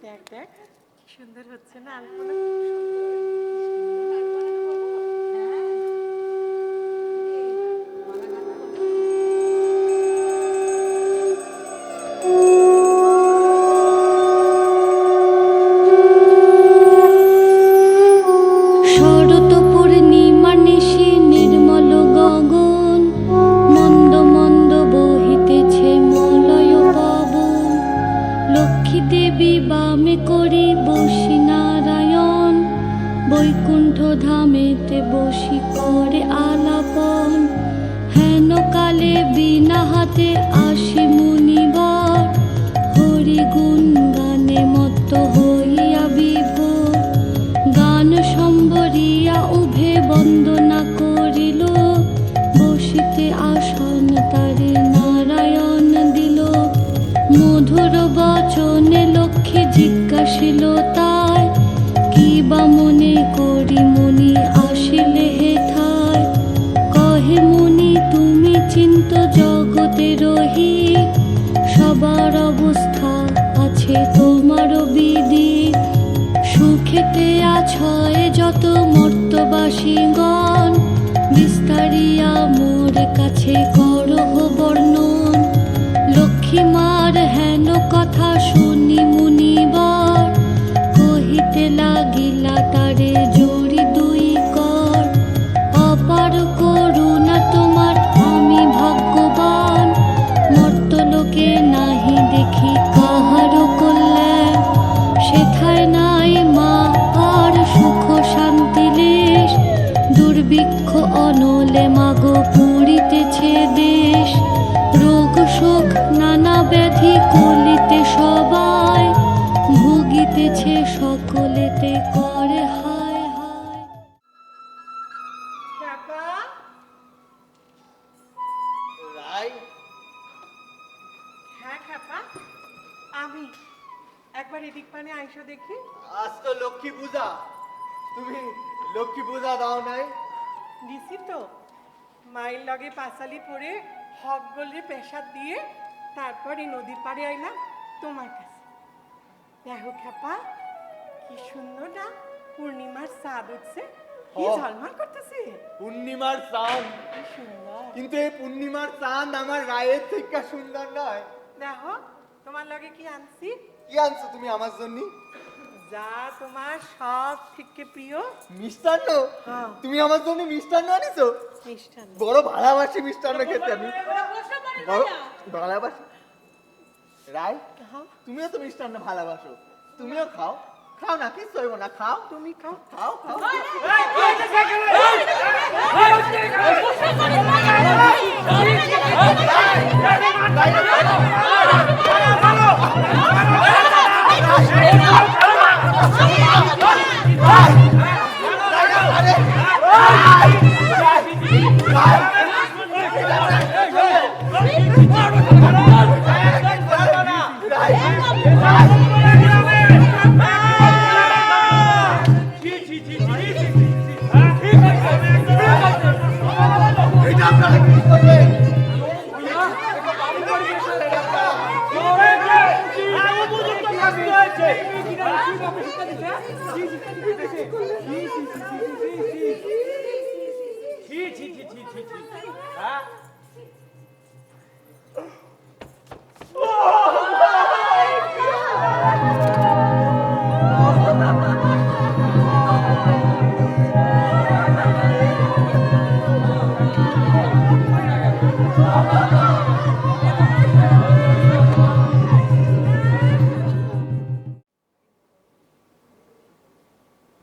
দেখ দেখ কি সুন্দর হচ্ছে না আলপনা। শরৎ পূর্ণিমার নিশি নির্মল গগন, মন্দ মন্দ বহিতেছে মলয় পবন। লক্ষ্মী দেবী বামে করি বসি নারায়ণ, বৈকুণ্ঠ ধামেতে বসি করে আলাপন। হেন কালে বিনা হাতে আসি মুনিবর, হরি গুণ গানে মত্ত হইয়া বিভোর। গান সম্বরিয়া উভে বন্দনা করিল, বসিতে আসন তারে নারায়ণ দিল। মধুর বচনে লক্ষ্মী জিজ্ঞাসিল তাই, কি বা মনে করি মুনি আসিলে হেথায়। কহে মুনি তুমি চিন্ত জগতে রহি, সবার অবস্থা আছে তোমার বিধি। সুখেতে আছয় যত মর্তবাসীগণ, বিস্তারিয়া মোর কাছে করহ বর্ণন। লক্ষ্মী মার হেন কথা শুনি মুনিবর, কহিতে লাগিলা তারে জড়ি দুই কর। অপার করুণা তোমার আমি ভাগ্যবান, মর্তলোকে নাহি দেখি কাহার কল্যাণ। সেথায় নাই মা আর সুখ শান্তি লেশ, দুর্ভিক্ষ অনলে মাগো পুরিতেছে দেশ। রোগ শোক নানা ব্যাধি কলিতে সবাই, ভুগিতেছে সকলেতে করে হায় হায়। রাই, হ্যাঁ খ্যাপা, আমি একবার এদিক পানে আইসো দেখি। আজ তো লক্ষ্মী পূজা, তুমি লক্ষ্মী পূজা দাও নাই? দিছি তো, মায়ের লগে পাঁচালি পরে হক গলে পেশাদ দিয়ে তারপরে নদীর পাড়ে আইলাম তোমার কাছে। দেখো খ্যাপা, কি সুন্দর না পূর্ণিমার চাঁদ উঠছে, কি ঝলমল করতেছে। পূর্ণিমার চাঁদ, কি সুন্দর। কিন্তু এই পূর্ণিমার চাঁদ আমার রায়ের থেকে সুন্দর নয়। দেখো তোমার লগে কি আনছি। কি আনছো তুমি আমার জন্য? যা তোমার সব থেকে প্রিয় মিষ্টান্ন। হ্যাঁ। তুমি আমার জন্য মিষ্টান্ন আনিছো? মিষ্টান্ন। বড় ভালোবাসি মিষ্টান্ন খেতে আমি, বড় ভালোবাসি। রাই, তুমিও তো মিষ্টান্ন ভালোবাসো, তুমিও খাও। খাও না, কিছু হইব না, খাও। তুমি খাও। খাও খাও।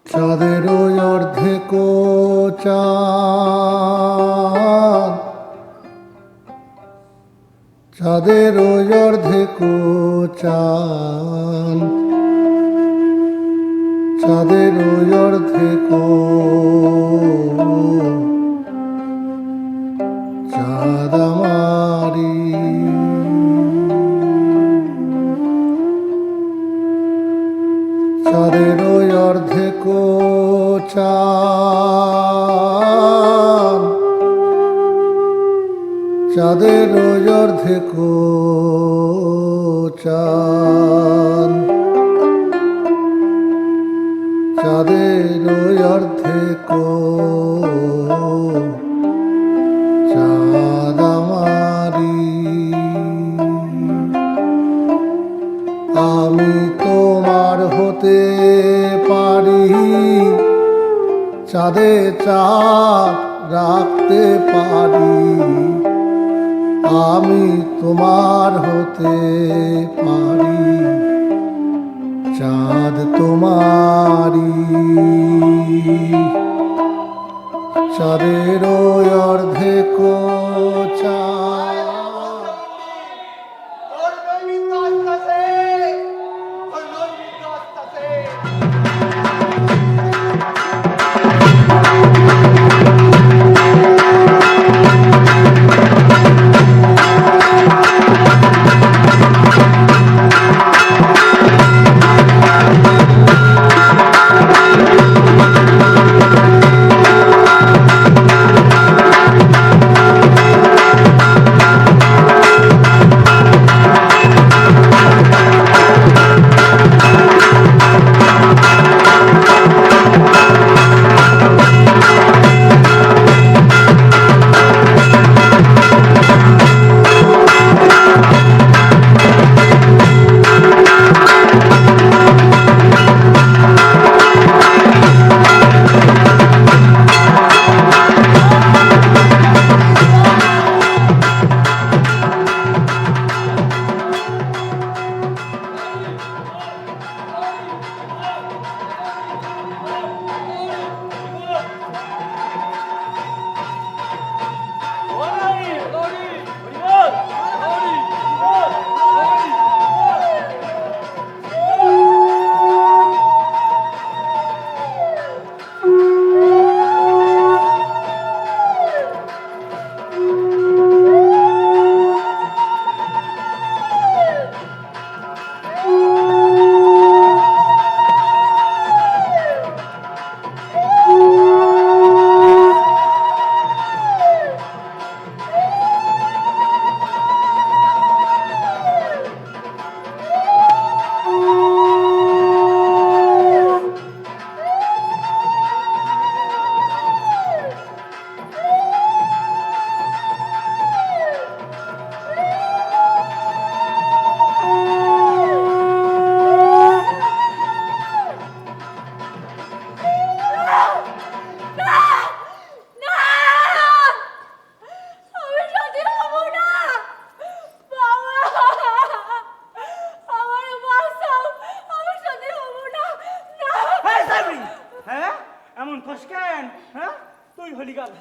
চাঁদের অর্ধেক চাঁদ, চাঁদের অর্ধেক চাঁদ, চাঁদের অর্ধেক চাঁদের ওই অর্ধেক চাঁদ, চাঁদের ওই অর্ধেক চাঁদ আমারি, আমি তোমার হতে পারি, চাঁদে চাঁদ রাখতে পারি, আমি তোমার হতে পারি, চাঁদ তোমারি, চাঁদের ওই অর্ধেক চাঁদ।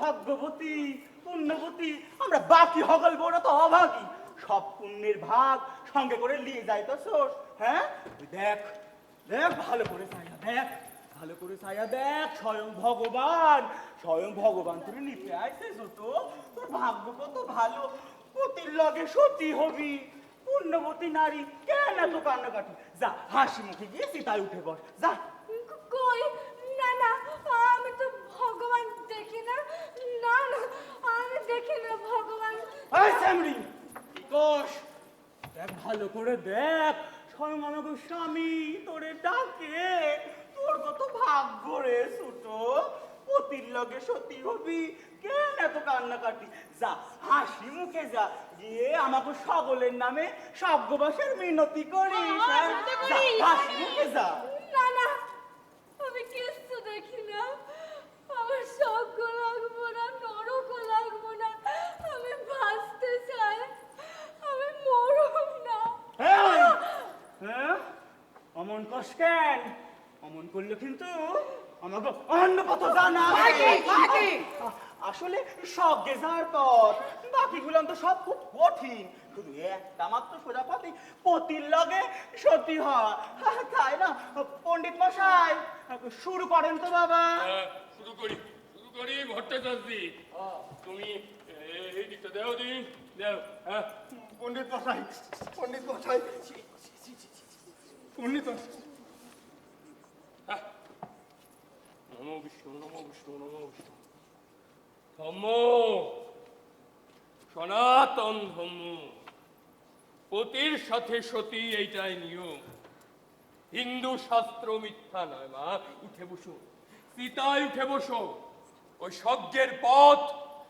ভাগ্যবতী পুণ্যবতী, আমরা বাকি হগল বড় তো অভাগী, সব পুণ্যের ভাগ সঙ্গে করে নিয়ে যাই তো সোস। হ্যাঁ দেখ দেখ ভালো করে ছায়া দেখ, ভালো করে ছায়া দেখ, স্বয়ং ভগবান তুই নিতে আইছিস তো, তোর ভাগ্য কত ভালো, পতির লগে সতী হবি, পুণ্যবতী নারী, কেন এত কান্নাকাটি? যা হাসি মুখে গিয়ে সীতায় উঠে বস যা। কই না না, আমি তো ভগবান দেখি না, না না আমি দেখি না ভগবান। এই স্যামরি কোষ দেখ, ভালো করে দেখ, স্বয়ং আমাকে স্বামী তোরে ডাকে, তোর কত ভাগ্য রে ছোট, পতির লগে সতী হবি, কেন এত কান্নাকাটি? যা হাসি মুখে যা, গিয়ে আমাকে সকলের নামে স্বর্গবাসের মিনতি করিস। যা হাসি মুখে যা। না না আমি কিচ্ছু দেখি না, আমার স্বর্গ লাগবো না, নরকও লাগবো না, আমি বাঁচতে চাই, আমি মরব না। হ্যাঁ অমন কস কেন? অমন করলে কিন্তু আমাকে অন্য কত জানা আসলে সব গেজার পথ, বাকিগুলো তো সব খুব কঠিন, শুধু একটা মাত্র সোজা পথে পতির লগে সতী হয়, তাই না? পণ্ডিত মশাই শুরু করেন তো বাবা। শুরু করি ভট্টাচার্যি, তুমি এই দিকটা দেও দিন দেও। হ্যাঁ পণ্ডিত মশাই পণ্ডিত মশাই পণ্ডিত নমো বিষ্ণু নমো বিষ্ণু নমো বিষ্ণু। ধম্ম সনাতন ধর্ম, পতির সাথে সতী, এইটাই নিয়ম। হিন্দু শাস্ত্র মিথ্যা নয়। মা, উঠে বসো, সীতায় উঠে বসো, ওই যজ্ঞের পথ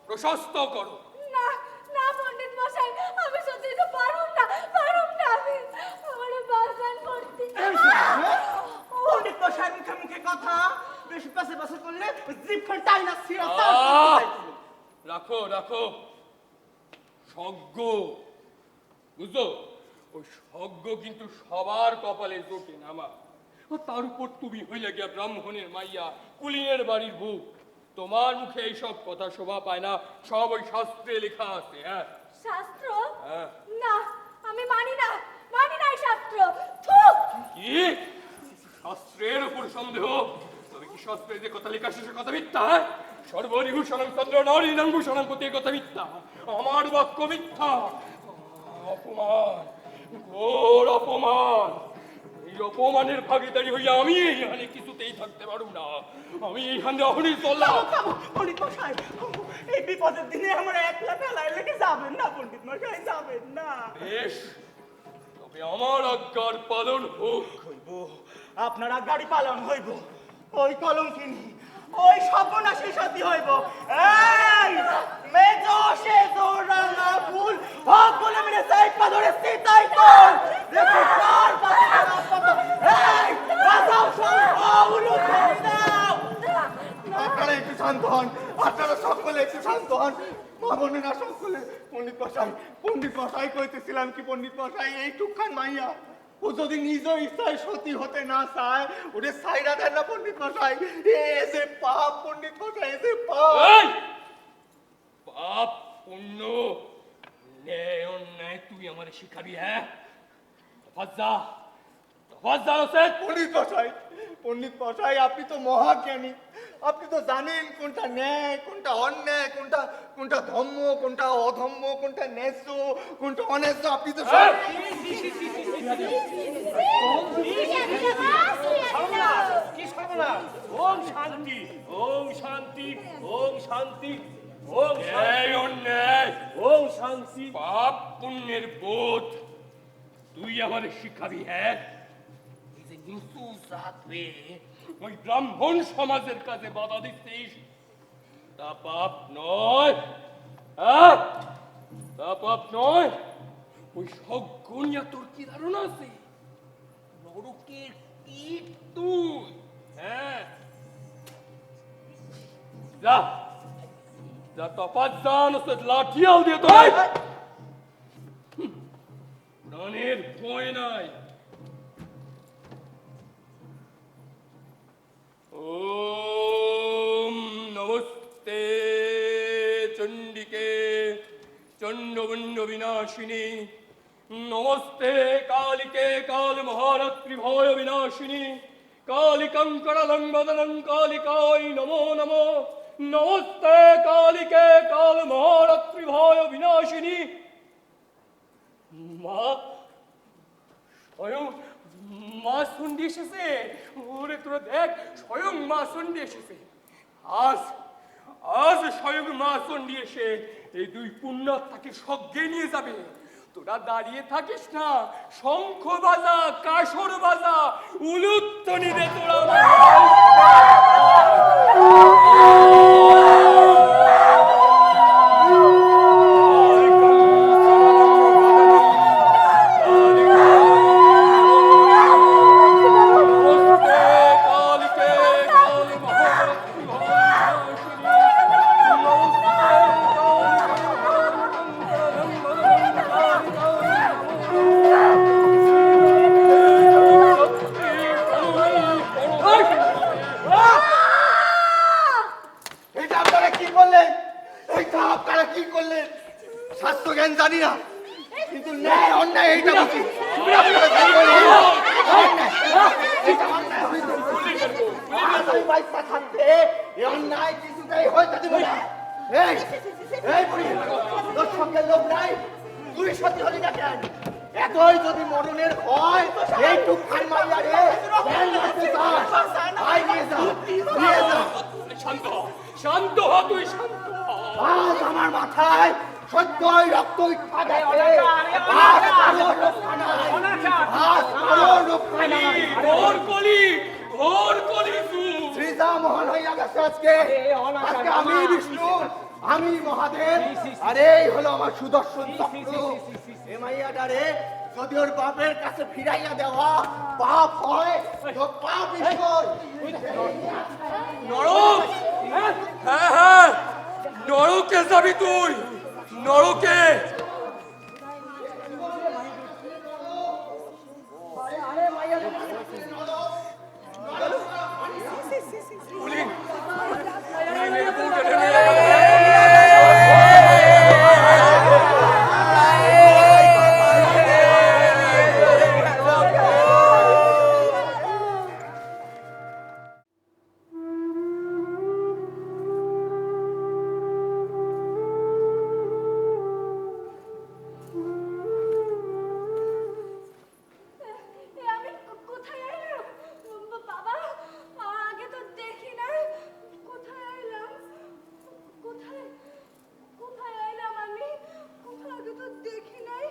প্রশস্ত করো। না না পণ্ডিত মশাই, আমি সত্যি তো পারুম না আমি। আমার বাগান ভর্তি। পণ্ডিত মশাই মুখে মুখে কথা, বেশি পাশে পাশে করলে জিভ টাই না ছিঁড়া রাখো রাখো, যজ্ঞ, বুঝলো? ওই যজ্ঞ কিন্তু সবার কপালে জোটে না মা। ও তার উপর তুমি হইলে গিয়া ব্রাহ্মণের মাইয়া, কুলিনের বাড়ির বউ। তোমার মুখে এইসব কথা শোভা পায় না, সব ওই শাস্ত্রে লেখা আছে। হ্যাঁ, শাস্ত্র? হ্যাঁ। না, আমি মানি না এই শাস্ত্র। থু! কি শাস্ত্রের উপর সন্দেহ? তবে কি শাস্ত্রে যে কথা লেখা সে কথা মিথ্যা? হ্যাঁ? সর্বনিভূষণং চন্দ্র নরিণং ভূষণং প্রতি কথা মিথ্যা। আমার বাক্য মিথ্যা। অপমান, ঘোর অপমান। এই অপমানের ভাগিদারি হইয়া আমি এইখানে কিছুতেই থাকতে পারব না। আমি এইখানে অহনি চললাম। পণ্ডিত মশাই, এই বিপদের দিনে আমরা একলা ফেলায় লেগে যাবেন না পণ্ডিত মশাই, যাবেন না। বেশ, তবে আমার আজ্ঞার পালন হোক। হইব, আপনার আজ্ঞারই পালন হইব। ওই কলঙ্কিনী, ওই সর্বনাশী সতী হইব। এই মেজো সেজো রাঙা ফুল হক বলে মেরে সাইড পা ধরে সীতাই কর। দেখো কার পাশে রাস্তা। এই বাঁচাও, উলু ছেড়ে দাও। আপনারা একটু শান্ত হন, আপনারা সকলে একটু শান্ত হন। মা বোনেরা সকলে। পণ্ডিত মশাই কইতেছিলাম কি, পণ্ডিত মশাই এই টুকখান মাইয়া, ও যদি নিজ ইচ্ছায় সতী হতে না চায়, ওরে সাইরা দেন না পণ্ডিত মশাই। এ যে পাপ পণ্ডিত মশাই, এ যে পাপ। এই! পাপ পুণ্য ন্যায় অন্যায় তুই আমার শিখাবি? হ্যাঁ, পণ্ডিত মশাই, আপনি তো মহাজ্ঞানী। আপনি তো জানেন কোনটা ন্যায়, কোনটা অন্যায়, কোনটা ধর্ম, কোনটা অধর্ম, কোনটা ন্যায্য, কোনটা অন্যায্য। আপনি তো সব কি সর্বনাশ! ওম শান্তি, ওম শান্তি, ওম শান্তি, ওম ন্যায় অন্যায়, ওম শান্তি। পাপ পুণ্যের বোধ তুই আমার শিখাবি? হ্যাঁ, এই যে নিচু জাত হয়ে ওই ব্রাহ্মণ সমাজের কাছে বাধা দিচ্ছিস, তা পাপ নয়। হ্যাঁ, তা পাপ নয়। ওই সজ্ঞনিয়া তোর কি ধারণা আছে? নরকের কীট তুই। হ্যাঁ, যা যা, তফাৎ জান, লাঠিয়াল দিয়ে তো প্রাণের ভয় নাই। ওম নমস্তে চণ্ডিকে চণ্ডবন্য বিনাশিনী, নমস্তে কালিকে কাল মহারাত্রি ভয় বিনাশিনী, কালিকং করলং বদনং কালিকাই নমো নমো। নমস্তে কালিকে কাল মহারাত্রি ভয় বিনাশিনী। মা, স্বয়ং মা শুনতে এসেছে। ওরে তোরা দেখ, স্বয়ং মা শুনতে এসেছে। আজ স্বয়ং মা চণ্ডী এসে এই দুই পুণ্যাত্মাকে স্বর্গে নিয়ে যাবে। তোরা দাঁড়িয়ে থাকিস না, শঙ্খ বাজা, কাসর বাজা, উলুধ্বনি দে তোরা। এটা আপনারা কি করলেন? এইটা আপনারা কি করলেন? স্বাস্থ্য জ্ঞান জানি না, কিন্তু ন্যায় অন্যায় এইটা বুঝি। আপনারা কি করলেন? অন্যায়, এটা অন্যায় হইছে। আজ আমি বাইসা থাকতে এই অন্যায় কিছুতেই হইতে দেব না। এই বুড়ি, তোর সঙ্গে লোক নাই, তুই সত্যি হলি না কেন? এতই যদি মরণের ভয়, এই টুকখান মাইয়া রে জ্ঞান রাখতে চাস, আয় নিয়ে যা, নিয়ে যা। শান্ত হ, শান্ত হ, তুই শান্ত হ। আজ আমার মাথায় সত্যই রক্ত ইচ্ছা গেছে আর কারো রক্ষা নাই আর কারো রক্ষা নাই ঘোর কলি ঘোর কলি শ্রীজা মহান হইয়া গেছে আজকে আজকে আমি বিষ্ণু আমি মহাদেব আর এই হলো আমার সুদর্শন চক্র এ মাইয়াটারে যদি ওর বাপের কাছে ফিরাইয়া দেওয়া পাপ হয় তো পাপ ঈশ্বর নরক হ্যাঁ হ্যাঁ নরকে যাবি তুই নরকে পুলিং পুলিংয়ের বউ কেটে নিয়ে আমি কোথায় এলাম বাবা আগে তো দেখি না কোথায় এলাম কোথায় কোথায় এলাম আমি আগে তো দেখি নাই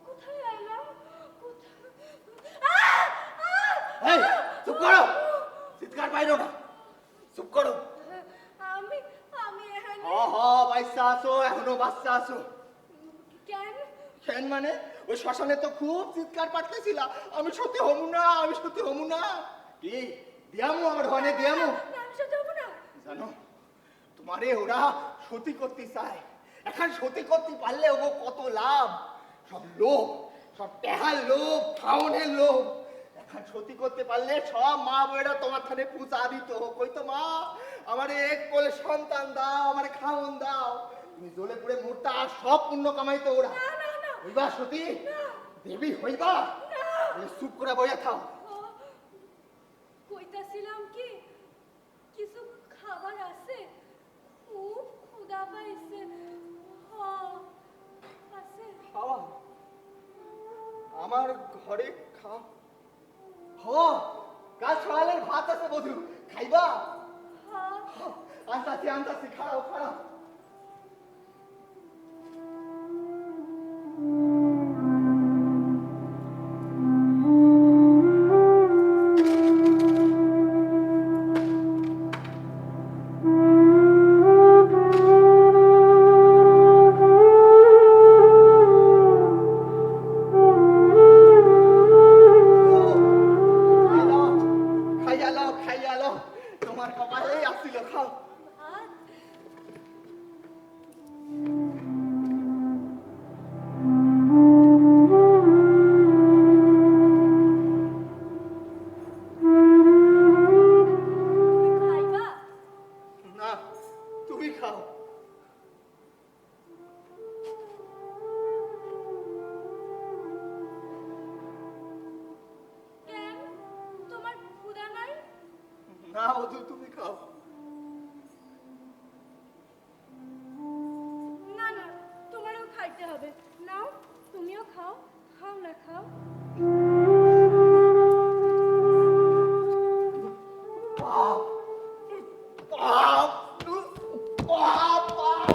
কোথায় এলাম এই চুপ করো চিৎকার পাইরো না চুপ করো আমি আমি এখানে বাচ্চা আছো এখনো বাচ্চা আছো কেন কেন মানে ওই শ্মশানে তো খুব চিৎকার পাঠতেছিল আমি সত্যি হমু না কি দিয়ামু আমার ঘরে দিয়ামু আমি সাথে হবো না জানো তোমারে ওরা সতী করতে চায় এখন সতী করতে পারলে ও কত লাভ সব লোভ সব টেহার লোভ খাওনের লোভ এখন সতী করতে পারলে সব মা বউরা তোমার থানে পূজা দিত কইতো মা আমারে এক কোলে সন্তান দাও আমারে খাওন দাও তুমি জ্বলে পুড়ে মূর্তা আর সব পুণ্য কামাইতো ওরা হইবা সতী দেবী হইবা বলে চুপ করে বইয়া থাও কইতাছিলাম কি কিছু খাবার আছে খুব ক্ষুধা পাইছে আছে খাওয়া আমার ঘরে খাও কাল সকালের ভাত আছে বধু খাইবা আনতাছি খাও খাইয়া লও তোমার কপালেই আসিল খাও ভাত খাইবা না তুমি খাও কেন তোমার ক্ষুধা নাই না বধু তুমি খাও না না তোমারও খাইতে হবে নাও তুমিও খাও খাও না খাও পাপ পাপ পাপ পাপ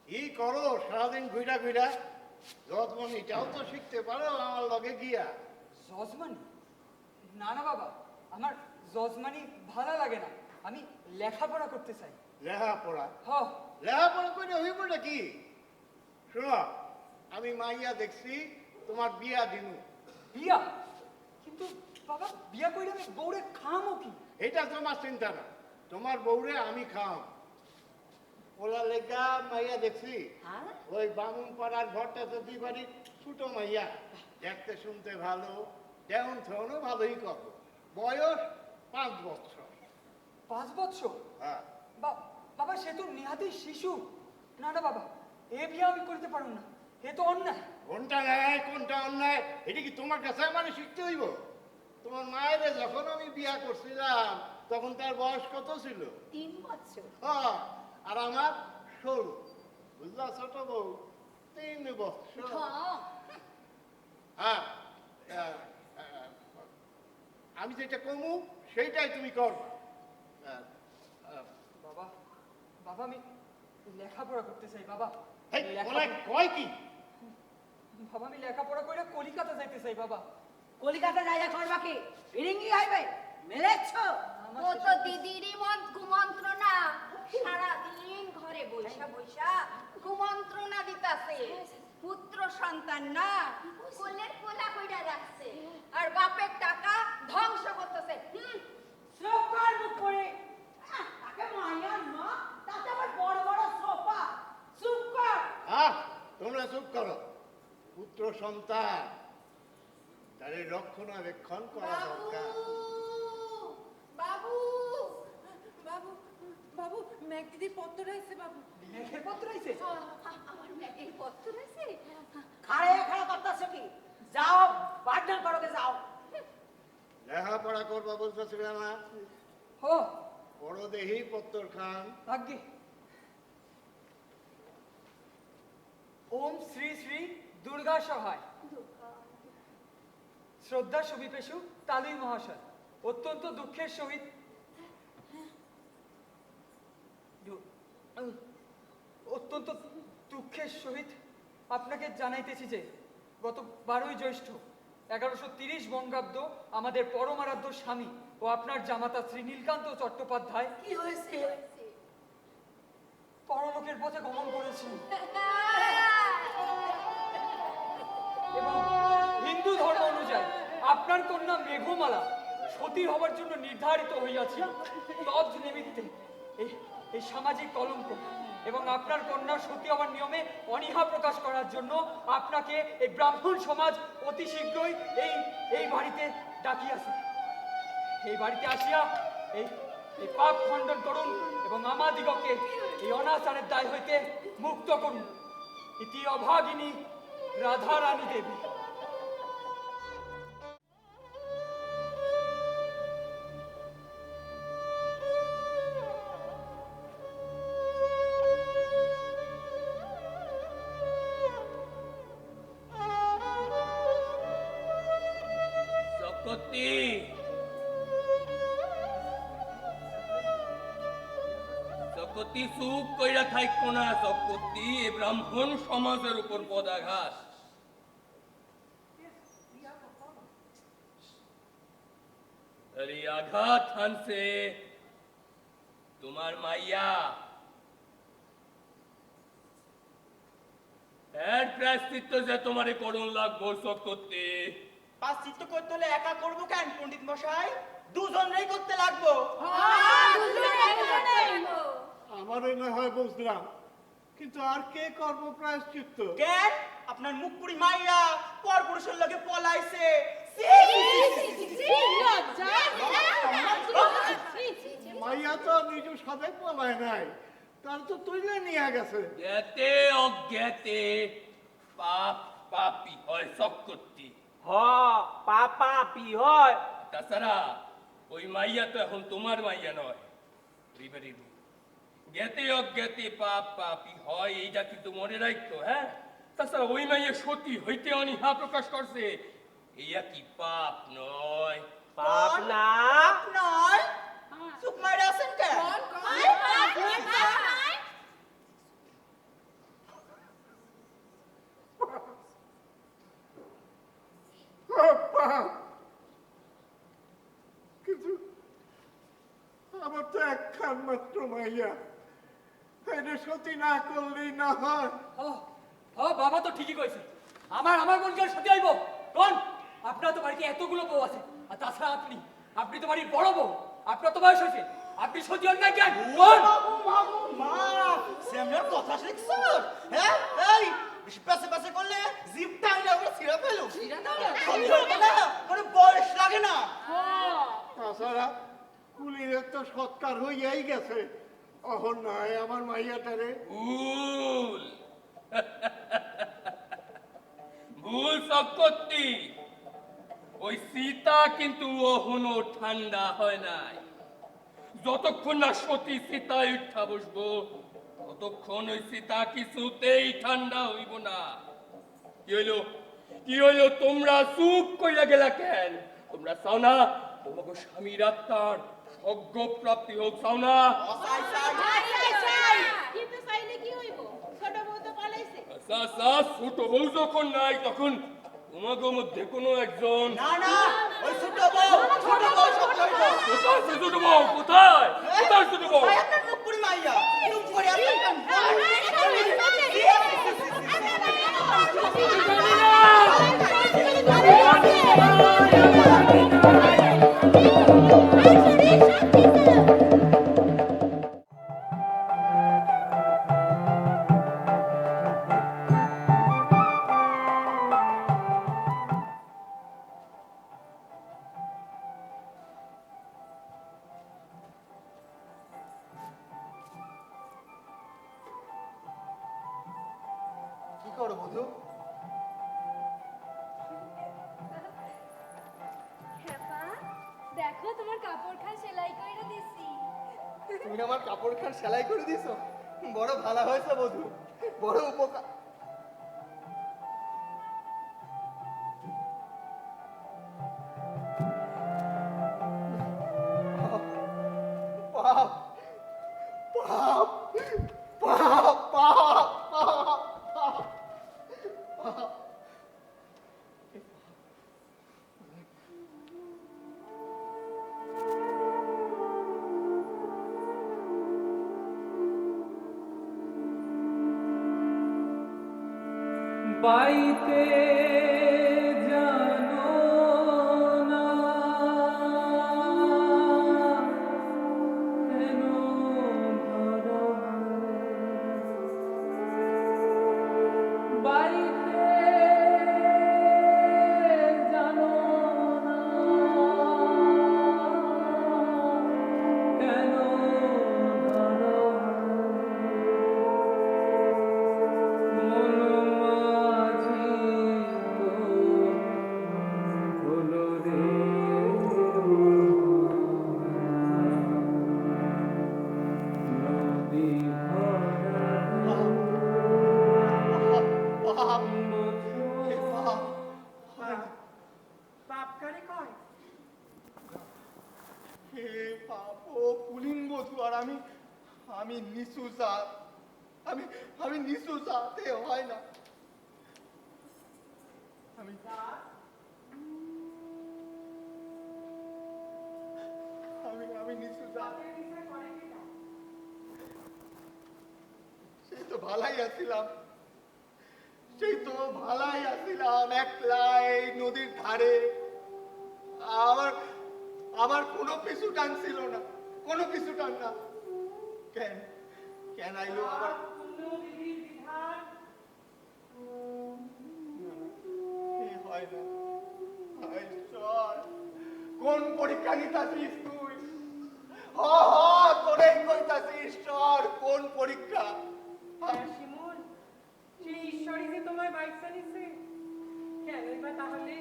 কি করো সারাদিন ঘুরা ঘুরা? যজমানিটাও তো শিখতে পারো আমার লগে গিয়া। জজমানি? না না বাবা, আমার জজমানি ভালো লাগে না। আমি লেখাপড়া করতে চাই। লেখাপড়া হ। লেখাপড়া করে হইব নাকি? শোনো, আমি মাইয়া দেখছি, তোমার বিয়া দিনু। বিয়া? কিন্তু বাবা, বিয়া কইলে আমি বউরে খামো কি? এটা তোমার চিন্তা না, তোমার বউরে আমি খাম। ওলা লেগা মাইয়া দেখছি, ওই বামুন পাড়ার ঘরটা যদি বাড়ি ছোট মাইয়া, দেখতে শুনতে ভালো, তেমন থেউনও ভালোই কর। বয়স 5 বছর। 5 বছর? হ্যাঁ। বাবা, সে তো নিহাতি শিশু। না না বাবা, এ বিয়া আমি করতে পারব না, এ তো অন্যায়। কোনটা ন্যায় কোনটা অন্যায় এটা কি তোমার কাছে আমার শিখতে হইব? তোমার মায়ের যখন আমি বিয়া করছিলাম তখন তার বয়স কত ছিল? 3 বছর। হ্যাঁ, আর আমার 16। বুঝলা ছোট বউ? 3 বছর। হ্যাঁ, আমি যেটা কমু সেইটাই তুমি করবা। বাবা, বাবা, আমি লেখাপড়া করতে চাই বাবা। এই, অনেক কয় কি? বাবা, আমি লেখাপড়া করে কলিকাতা যাইতে চাই বাবা। কলিকাতা যাইয়া করবা কি? ফিরিঙ্গি হইবে? মেলেছ? ও তো দিদিরই কুমন্ত্রণা, সারাদিন ঘরে বৈশা বৈশা কুমন্ত্রণা দিতাছে। পুত্র সন্তান না, কোলের কোলা কইরা রাখছে, আর বাপের টাকা ধ্বংস করতেছে। সোফার মুখ করে তাকে মাইয়ার মা, তাতে আবার বড় বড় সোফা। চুপ কর। তোমরা চুপ করো। পুত্র সন্তান তাদের রক্ষণাবেক্ষণ করা দরকার। বাবু, বাবু, বাবু, ম্যাক দিদির পত্র আইছে বাবু। লেখের পত্র আইছে? আমার ম্যাকের পত্র আইছে। খাড়ে খাড়া করতেছ কি? যাও, পাঠদান করোকে যাও। লেখাপড়া করবা বলতেছিল না? ও বড় দেহি পত্তর খান। আজ্ঞে। ওম শ্রী শ্রী দুর্গা সহায়। শ্রদ্ধা সুবিপেশু তালুই মহাশয়, অত্যন্ত দুঃখের সহিত অত্যন্ত দুঃখের সহিত আপনাকে জানাইতেছি যে গত 12ই জ্যৈষ্ঠ 1130 বঙ্গাব্দ আমাদের পরমারাধ্য স্বামী ও আপনার জামাতা শ্রী নীলকান্ত চট্টোপাধ্যায় কি হয়েছে? পরলোকের পথে গমন করেছেন এবং হিন্দু ধর্ম অনুযায়ী আপনার কন্যা মেঘমালা সতী হবার জন্য নির্ধারিত হইয়াছিল। তদ নিমিত্তে এই সামাজিক কলঙ্ক এবং আপনার কন্যার সতী হবার নিয়মে অনীহা প্রকাশ করার জন্য আপনাকে এই ব্রাহ্মণ সমাজ অতি শীঘ্রই এই বাড়িতে ডাকিয়াছে। এই বাড়িতে আসিয়া এই পাপ খণ্ডন করুন এবং আমাদিগকে এই অনাচারের দায় হইতে মুক্ত করুন। ইতি অভাগিনী রাধা রানী দেবী। চকতি, চকতি চুপ কইরা থাইকো না। চকতি, এ ব্রাহ্মণ সমাজের উপর পদাঘাত। এই আঘাত হানছে তোমার মাইয়া। এর প্রায়শ্চিত্ত যে তোমারে করুন লাগবো চকতি। প্রায়শ্চিত্ত করতে হলে একা করবো কেন পণ্ডিত মশাই? দুজনেই করতে লাগবো। আমারও না হয় বুঝলাম, কিন্তু আর কে করবো প্রায়শ্চিত্ত? কেন? আপনার মুখপুরি মাইয়া পর পুরুষের লগে পলাইছে। মাইয়া তো নিজ সাথে পলায় নাই, তার তো তুইলে নিয়ে গেছে। জ্ঞাতে অজ্ঞাতে পাপ পাপি হয় চকতি। পাপি হয়। তাছাড়া ওই মাইয়া তো এখন তোমার মাইয়া নয়, বিবাহিত। জ্ঞাতে অজ্ঞাতে পাপ পাপি হয়, এইটা কিন্তু মনে রাখতো। হ্যাঁ, তাছাড়া ওই মাইয়া সতী হইতে অনীহা প্রকাশ করছে, এইয়া কি পাপ নয়? পাপ না নয়? চুপ মারে আছেন কেন? একমাত্র মাইয়া, এটা সত্যি না করলেই না হয়। বাবা তো ঠিকই কইছে, আমার বোনকে সত্যি আইব। কোন আপনার তো বাড়িতে এতগুলো বউ আছে, আর তাছাড়া আপনি তো বাড়ির বড় বউ, আপনার তো বয়স হয়েছে, আপনি সত্যি অন্যায় কেন? কোন মা স্যামরার কথা শিখছো? হ্যাঁ এই বেশি পাশে পাশে করলে জিপটা আইনা ওরা ছিঁড়ে ফেলো। মানে বয়স লাগে না। তাছাড়া কুলির তো সৎকার হইয়াই গেছে, অহন নয় আমার মাইয়াটারে। ভুল ভুল সকত্তি, ওই সীতা কিন্তু অহনো ঠান্ডা হয় নাই। যতক্ষণ না সতী সীতায় উঠা বসবো, ততক্ষণ ওই সীতা কিছুতেই ঠান্ডা হইব না। কি হইলো তোমরা চুপ কইরা গেলা কেন? তোমরা চাও না তোমাকে স্বামীর আত্মার সজ্ঞ প্রাপ্তি হোক? চাও না? কিন্তু চাইলে কি হইব? ছোট বউ তো পালাইছে। আচ্ছা আচ্ছা, ছোট বউ যখন নাই তখন তোমাকে মধ্যে কোনো একজন। না না ওই ছোট বউ সব করবো। কোথায় সে ছোট বউ? কোথায় কোথায় ছোট বউ? আপনার মুখপুরি মাইয়া চুপ করে আপনার কি করো বধু? দেখো তোমার কাপড় খান সেলাই কইরা দিছি। তুমি আমার কাপড় খান সেলাই করে দিছো, বড় ভালো হয়েছে বধু, বড় উপকার। পাপ পাপ পাপ পাপ পাপ পাপ পাপ। বাইতে জানো না কেন ধরা বাইতে জানো না কেন ধরা বাপ কারে কয়? হে পাপ ও পুলিন বধু, আর আমি আমি নিচু জাত, আমি নিচু জাতে হয় না। আমি আমি আমি নিচু জাত। সেই তো ভালাই আছিলাম, একলা এই নদীর ধারে। আমার কোনো পিছু টান ছিল না, কোনো পিছু টান না। কেন কেন আইলো আবার? হয় না। হায় ঈশ্বর, কোন পরীক্ষা নিতাছিস তুই? তোরেই কইতাছি ঈশ্বর, কোন পরীক্ষা? শিমুল, সেই ঈশ্বরই যে তোমার বাইকটা নিছে, কেনই বা তাহলে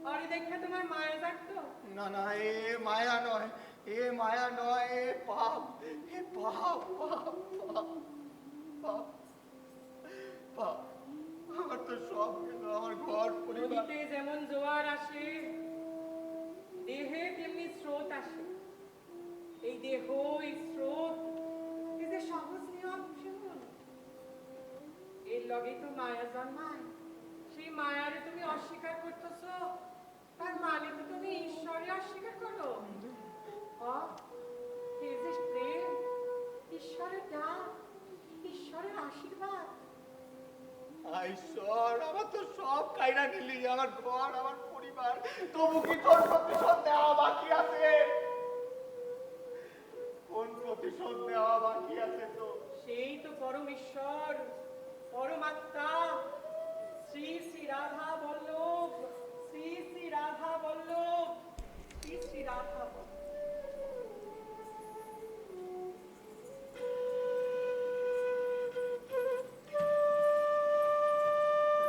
অরে দেখা তোমার মায়া জাগতো? না না, এ মায়া নয়, এ মায়া নয়, এ পাপ, এ পাপ পাপ পাপ পাপ পাপ। আমার তো সব গেল, আমার ঘর পরিবার। নদীতে যেমন জোয়ার আসে, দেহে তেমনি স্রোত আসে। এই দেহ, এই স্রোত, এই যে সহজ নিয়ম শিমুল, এর লগে তো মায়া জন্মায়। সেই মায়ারে তুমি অস্বীকার করতেছো, তার মানে তো তুমি ঈশ্বরে অস্বীকার করো। এই যে প্রেম, ঈশ্বরের ডাক, ঈশ্বরের আশীর্বাদ। ঈশ্বর, আমার তো সব কাইরা নিলি, আমার ঘর, আমার পরিবার, তবু কি তোর প্রতিশোধ দেওয়া বাকি আছে? কোন প্রতিশোধ দেওয়া বাকি আছে তো? সেই তো পরম ঈশ্বর, পরমাত্মা, শ্রী শ্রী রাধা বল্লভ, শ্রী শ্রী রাধা বল্লভ, শ্রী শ্রী রাধা বল্লভ।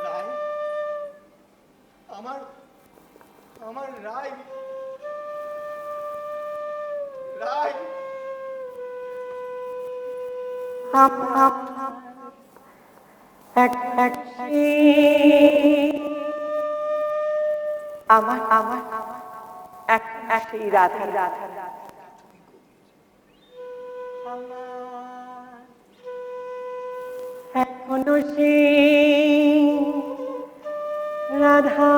রায়, আমার রায়, রায়, আমার আমার এক সেই রাধা রাধা আমার এখনো সেই রাধা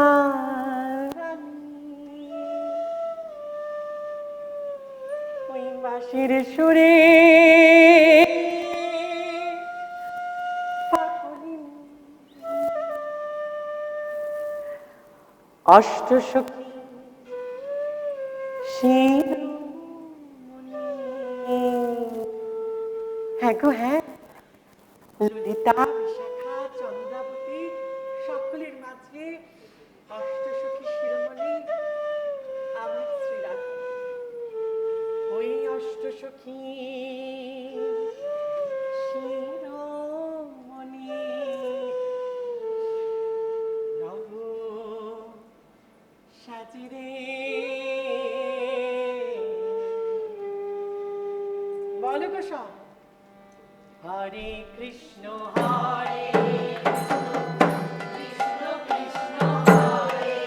ওই বাঁশির সুরে অষ্টসখী হ্যাঁ গো হ্যাঁ, ললিতা, বিশাখা, চন্দ্রাবতী সকলের মাঝে অষ্টসখী শিরোমণি আমার শ্রীরাধা। ওই অষ্টসখী শিরোমণি রব সাজিরে বলো গো সব। হরে কৃষ্ণ হরে কৃষ্ণ কৃষ্ণ হরে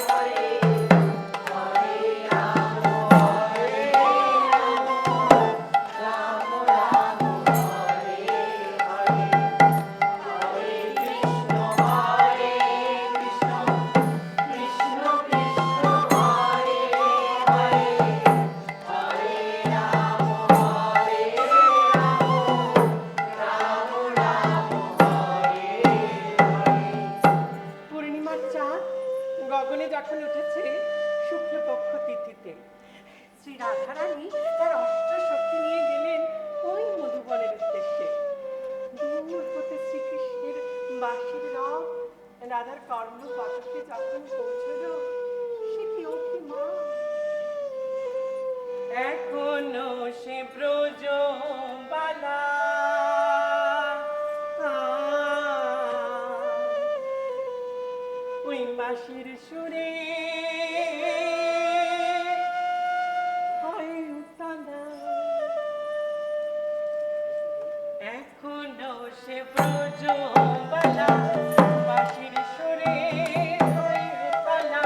হরে, হরে রাম হরে রাম, রাম রাম হরে হরে, হরে কৃষ্ণ হরে কৃষ্ণ, কৃষ্ণ কৃষ্ণ হরে হরে, হরে রাম হরে রাম, রাম রাম হরে হরে। পূর্ণিমার চাঁদ গগনে যখন উঠেছে শুক্লপক্ষ তিথিতে, শ্রী রাধারানী তার অষ্টসখী নিয়ে গেলেন ওই মধুবনের উদ্দেশ্যে। দূর হতে শ্রীকৃষ্ণের বাঁশির রব রাধার কর্ণপটকে যখন পৌঁছল, সে কি ও কি মা! এখনো সে ব্রজবালা ওই বাঁশির সুরে হয় উতলা। এখনো সে ব্রজবালা বাঁশির সুরে হয় উতলা।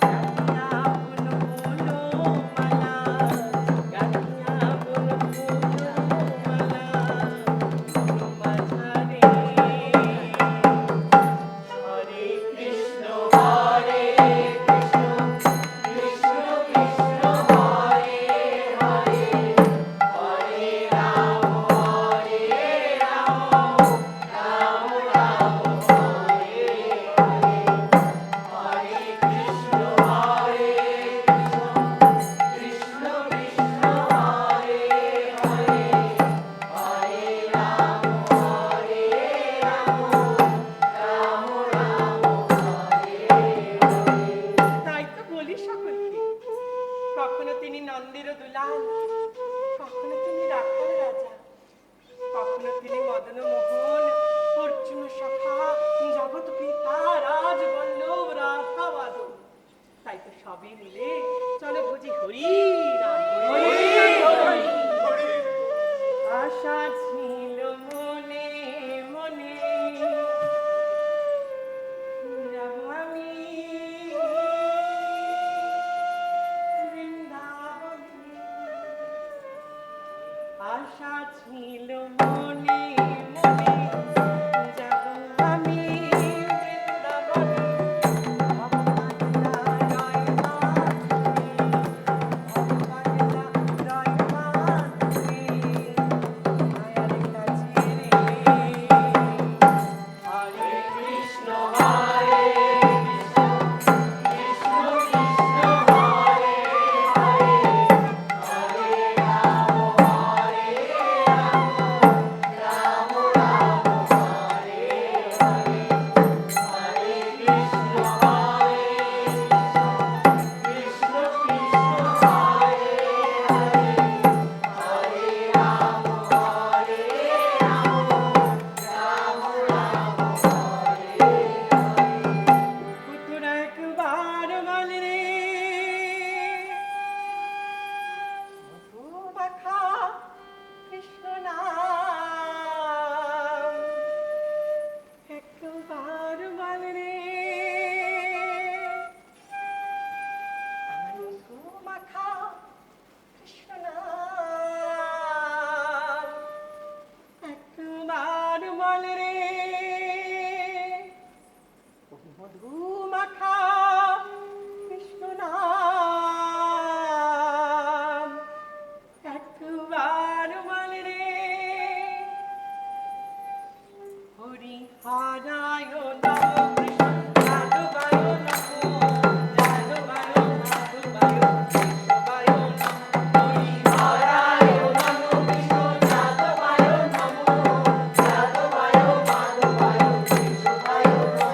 গাহিয়া বুলবুল মালা, গাহিয়া বুলবুল মালা, মাঝারে হরে কৃষ্ণ হরে কৃষ্ণ, কৃষ্ণ কৃষ্ণ হরে হরে, হরে রাম হরে রাম, রাম রাম হরে হরে, হরে কৃষ্ণ হরে কৃষ্ণ, কৃষ্ণ কৃষ্ণ হরে হরে, হরে রাম হরে রাম, রাম রাম হরে হরে। তাই তো বলি সকলকে, কখনো তিনি নন্দের দুলাল, কখনো তিনি রাখাল রাজা, কখনো তিনি মদন মোহন, বল রে মধু মাখা কৃষ্ণ নাম একবার বল রে হরি হরায় নাম কৃষ্ণ যাদবায় নমো যাদবায় মাধবায় কৃষ্ণবায় নমো হরি হরায় নমো কৃষ্ণ যাদবায় নমো যাদবায় মাধবায় কৃষ্ণবায় নমো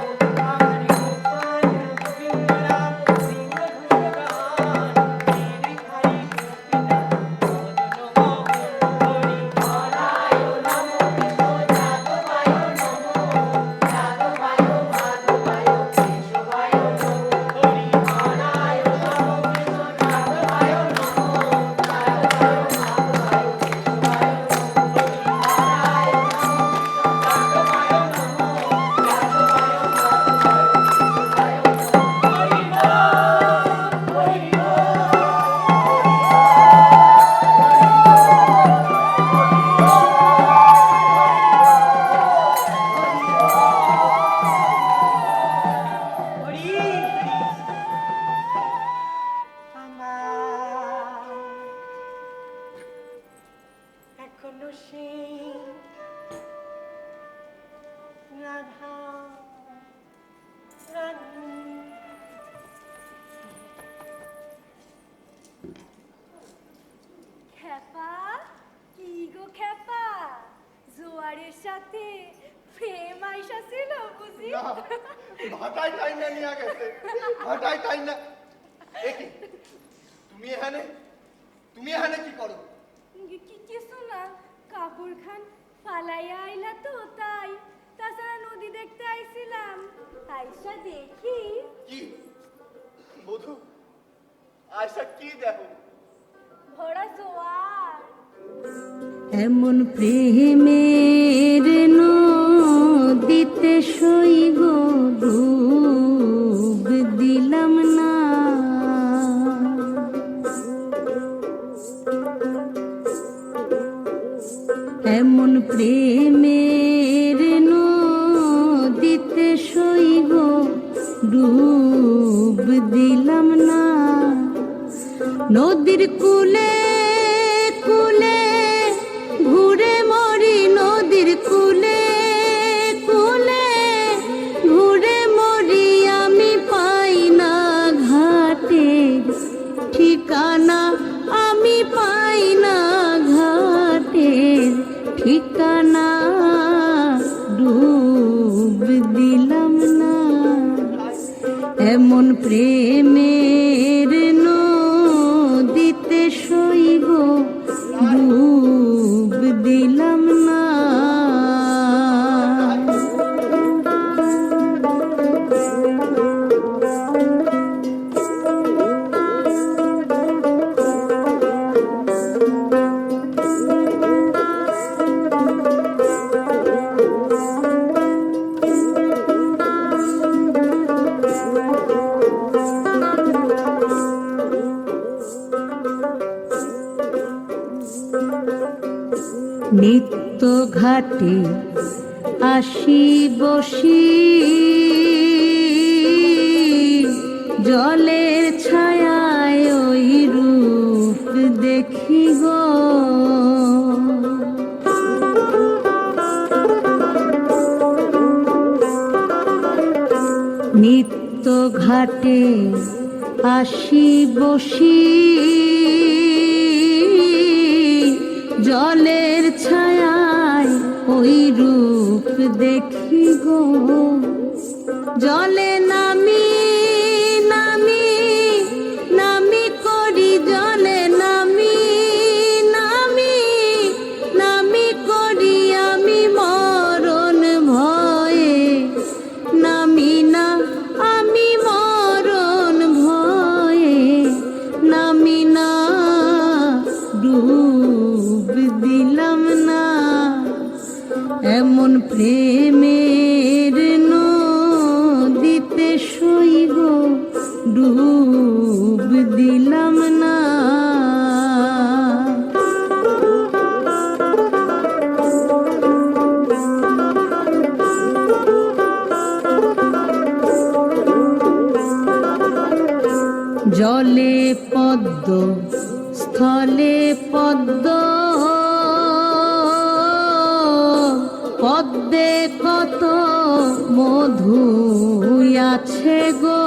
হরি গোপাল গোবিন্দ রাম সিংহ ভগবান হরি হরি গোপীনাথ মদন মোহন হরি হরায় নমো কৃষ্ণ যাদবায় নমো যাদবায় মাধবায় কৃষ্ণবায় নমো হরি হরায় নমো কৃষ্ণ যাদবায় নমো যাদবায় মাধবায় কৃষ্ণবায় নমো হরি হরায় নমো এখনো সেই রাধা রানী খেপা কি গো খেপা জোয়ারের সাথে প্রেম আইসা ছিল বুঝি না ভাটাই টাইম না নিয়ে গেছে ভাটাই টাইম না একি তুমি এখানে কি করো কিছু না কাপড় খান ফালাইয়া আইলা তো তাই তাছাড়া নদী দেখতে আইছিলাম আইসা দেখি কি বধু আয়সা কি দেখো ভরা জোয়ার এমন প্রেমের নদীতে সইব ডুব দিলাম না এমন প্রেমের নদীতে সইব ডুব দিলাম না নদীর কূলে কূলে ঘুরে মরি নদীর কূলে কূলে ঘুরে মরি আমি পাই না ঘাটের ঠিকানা আমি পাই না ঘাটের ঠিকানা ডুব দিলাম না এমন প্রেমের নদীতে সইব ডুব দিলাম না নিত্য ঘাটে আসি বসি জলের ছায়ায় ওই রূপ দেখি গো নিত্য ঘাটে আসি বসি জলের ছায়ায় ওই রূপ দেখি গো জলে নামি নামি নামি করি জলে নামি নামি নামি করি আমি মরণ ভয়ে নামি না আমি মরণ ভয়ে নামি না ডুব দিলাম না এমন প্রেমের নদীতে সইব ডুব দিলাম না পদ্ম স্থলে পদ্ম পদ্মে কত মধু আছে গো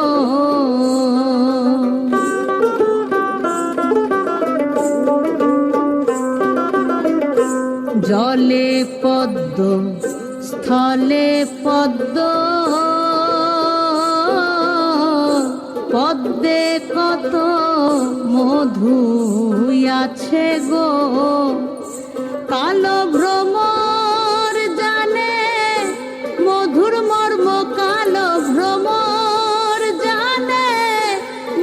জলে পদ্ম স্থলে পদ্ম পদ্মে কত মধু আছে গো কালো ভ্রমর জানে মধুর মর্ম কালো ভ্রমর জানে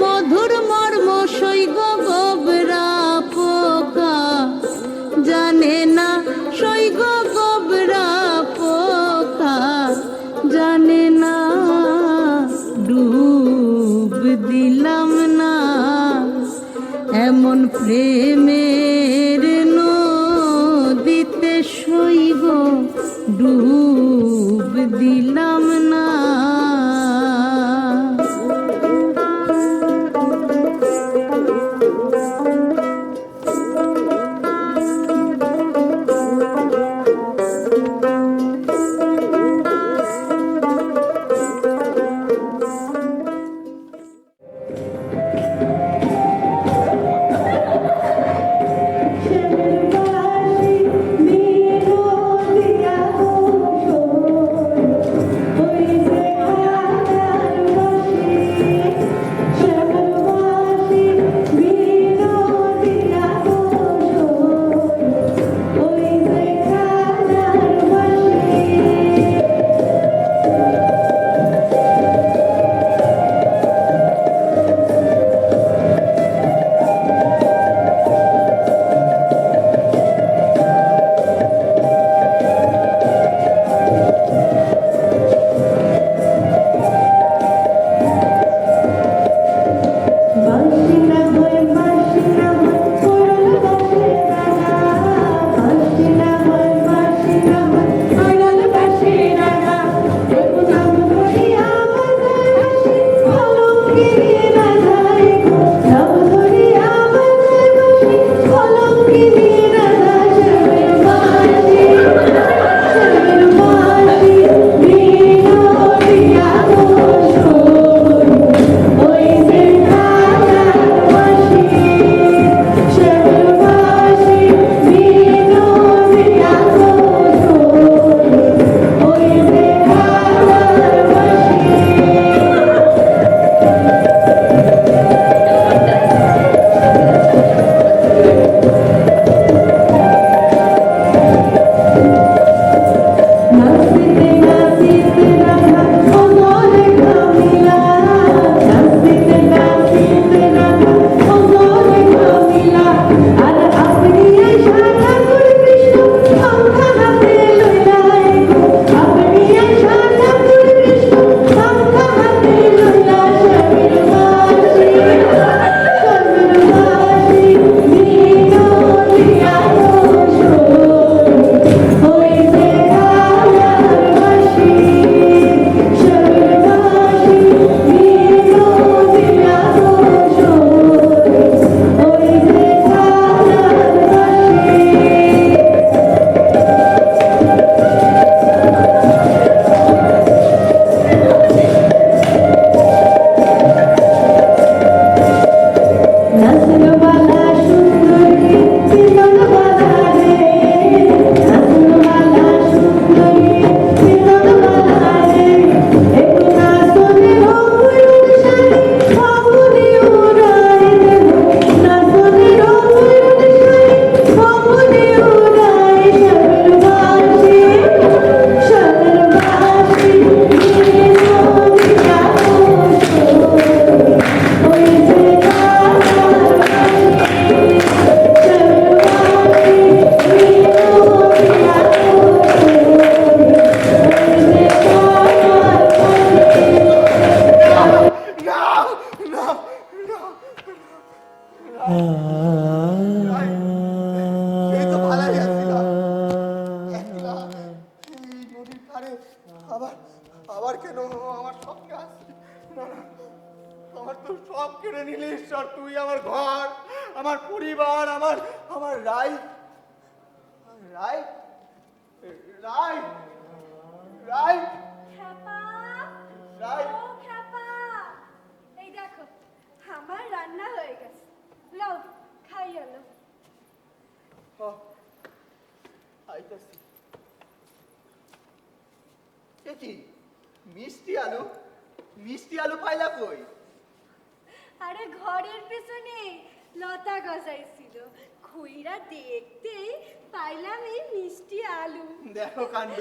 মধুর মর্ম সৈগ গোবরা পোকা জানে না সৈগ গোবরা পোকা জানে না ডুব দিলাম না এমন প্রেমের নদীতে সৈগ ডুব দিলাম না আবার আবার কেন আমার স্বপ্নে আসছে না না আমার তো সব কেড়ে নিলি ঈশ্বর, তুই আমার ঘর, আমার পরিবার, আমার আমার রাই রাই রাই রাই খ্যাপা রাই ও খ্যাপা, এই দেখো আমার রান্না হয়ে গেছে, লও খাইয়া লো। আইতাছি। এ কি মিষ্টি আলু? মিষ্টি আলু পাইলা কই? আরে ঘরের পেছনে লতা গজাইছিল, খুইরা দেখতেই পাইলাম এই মিষ্টি আলু। দেখো কাণ্ড,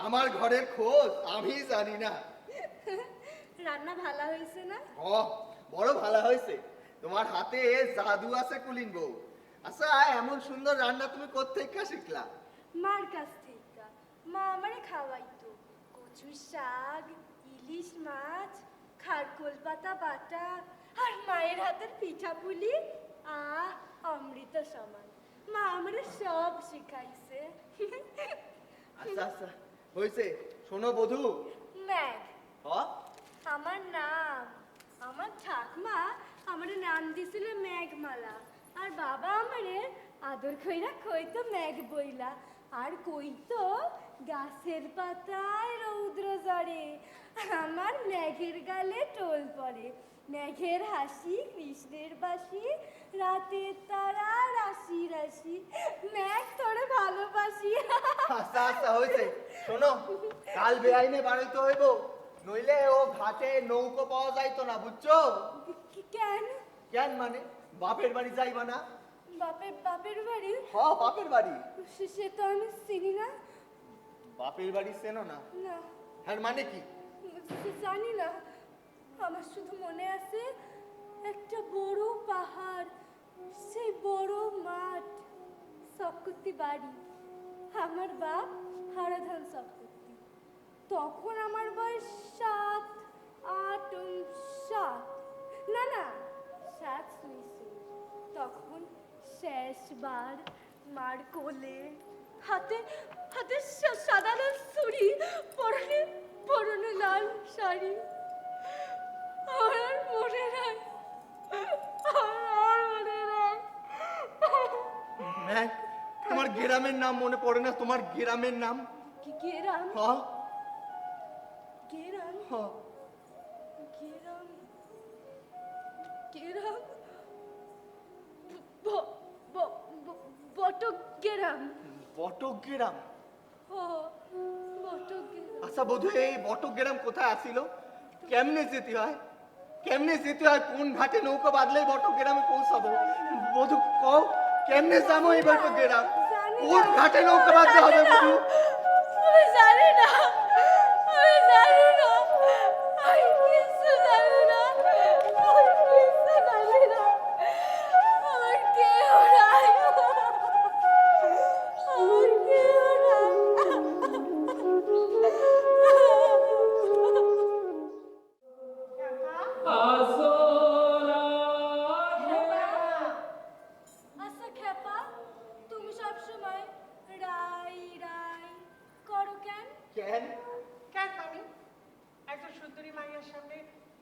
আমার ঘরের খোঁজ আমি জানি না। রান্না ভালো হয়েছে না? বড় ভালো হয়েছে। তোমার হাতে জাদু আছে কুলিন বউ। আচ্ছা, এমন সুন্দর রান্না তুমি কোত্থেকে শিখলা? মার কাছ থেকে। মা আমারে খাওয়াইতো কচু শাক, ইলিশ মাছ, খারকোল পাতা বাটা, আর মায়ের হাতের পিঠা পুলি অমৃত সমান। মা আমারে সব শিখাইছে। আচ্ছা আচ্ছা, হয়েছে। শোনো বধূ, ম্যাগ হ আমার নাম। আমার ঠাকমা আমারে নাম দিছিল মেঘমালা, আর বাবা আমারে আদর কইরা কইতো মেঘ বইলা, আর কইতো গাছের পাতায় রৌদ্র জড়ে, আমার মেঘের গালে টোল পড়ে, মেঘের হাসি কৃষ্ণের বাসি, রাতের তারা রাশি রাশি, মেঘ তোরে ভালোবাসি। আচ্ছা আচ্ছা, হয়েছে। শোনো, কাল বেআইনে বাড়িতে হইব, নইলে ও ঘাটে নৌকো পাওয়া যাইতো না, বুঝছো? কেন? কেন মানে? বাপের বাড়ি যাইবা না? বাপের বাড়ি? বাপের বাড়ি। সে তো আমি চিনি না। বাপের বাড়ি চেনো না? না, হ্যাঁ মানে কি? জানি না। আমার শুধু মনে আছে একটা বড় পাহাড়, সেই বড় মাঠ, সবকর্তি বাড়ি, আমার বাপ হারাধান সবকর্তি। তখন আমার বয়স 7, 8, 7, না না 7 সুইছে। তখন শেষবার মার কোলে, হাতে হাতে সাদা লাল ছুরি, পরনে লাল শাড়ি। আর মনে নাই, আর মনে নাই। ম্যাক, তোমার গ্রামের নাম মনে পড়ে না? তোমার গ্রামের নাম? গেরাম হ্যাঁ গেরাম হ্যাঁ গেরাম গেরাম বটক গেরাম। বটক গ্রাম? বটক গেরাম। আচ্ছা বধূ, এই বটক গ্রাম কোথায় আসিল? কেমনে যেতে হয়? কেমনে যেতে হয়? কোন ঘাটে নৌকা বাদলেই বটক গ্রামে পৌঁছাবো? বধূ কও, কেমনে যাবো এই বটক গ্রাম? কোন ঘাটে নৌকা বাদতে হবে বধূ? আমি জানি না, আমি জানি না, আমি কিছু জানি না, আমি কিছু জানি না। আমার কেউ নাই, আমার কেউ আচ্ছা খেপা, তুমি সবসময় রাই রাই করো কেন? কেন? কেন আমি একজন সুন্দরী মাইয়ার সামনে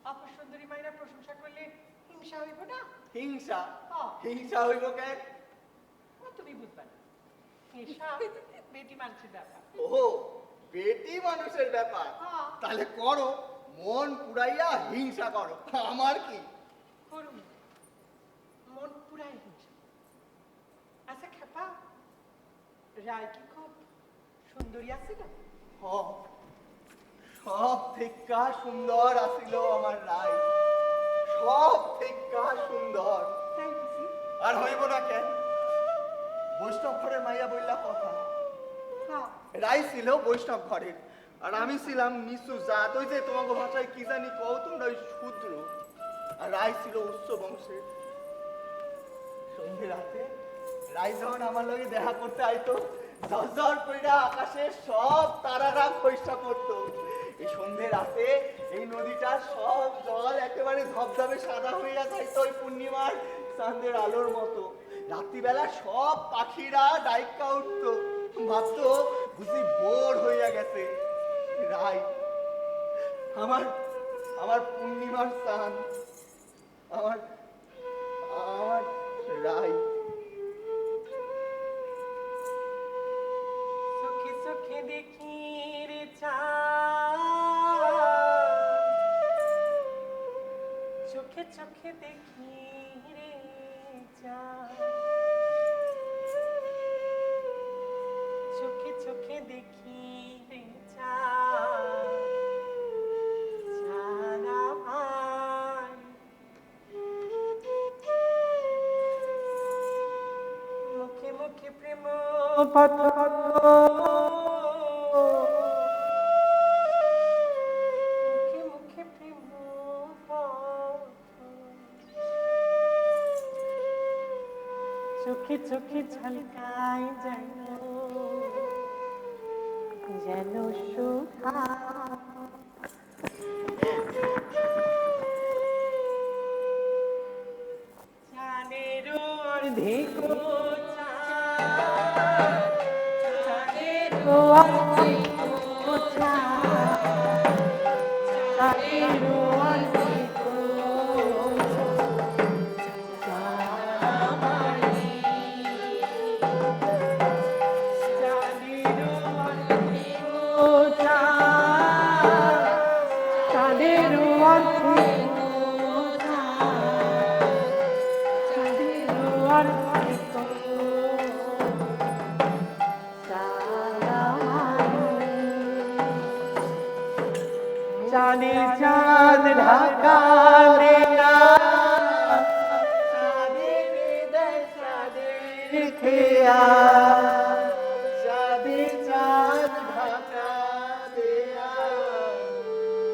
অপর সুন্দরী মাইয়ার প্রশংসা করলে হিংসা হইব না? হিংসা? হ্যাঁ। হিংসা হইব কেন? তুমি বুঝবা না, হিংসা বেটি মানুষের ব্যাপার। ও, বেটি মানুষের ব্যাপার? হ্যাঁ। তাহলে করো, মন পুরাইয়া হিংসা করো, আমার কি? করুন, মন পুরাই হিংসা। আচ্ছা খেপা, রায় কি খুব সুন্দরী আছিল? সব থেকে সুন্দর আসিল আমার রায়, সব থেকে সুন্দর। তাই বুঝি? আর হইব না কেন? বৈষ্ণব ঘরের মাইয়া বইলা কথা। হ্যাঁ। রাই ছিল বৈষ্ণব ঘরের, আর আমি ছিলাম নিচু জাত, ওই যে তোমাকে ভাষায় কি জানি কও তোমরা, ওই শূদ্র। আর রাই ছিল উচ্চ বংশের। সন্ধে রাতে রাই যখন আমার লগে দেখা করতে আইতো, ঝরঝর কইরা আকাশে সব তারারা পয়সা পড়তো। এই সন্ধে রাতে এই নদীটার সব জল একেবারে ধবধবে সাদা হইয়া যাইতো ওই পূর্ণিমার চাঁদের আলোর মতো। রাত্রিবেলা সব পাখিরা ডাইকা উঠতো, ভাবতো বুঝি ভোর হইয়া গেছে। রাই আমার আমার পূর্ণিমার চাঁদ, আমার আমার রাই। চোখে চোখে দেখি রে চোখে চোখে দেখি রে চোখে চোখে দেখি রে মুখে মুখে প্রেম পথ মুখে মুখে প্রেম পথ চোখে চোখে ঝলকায় যেন সুধা চাঁদেরও অর্ধেক চাঁদেরও অর্ধেক চাঁদেরও অর্ধেক চাঁদেরও অর্ধেক চাঁদে চাঁদ ঢাকা দেয়া খেয়া চাঁদে চাঁদ ঢাকা দেয়া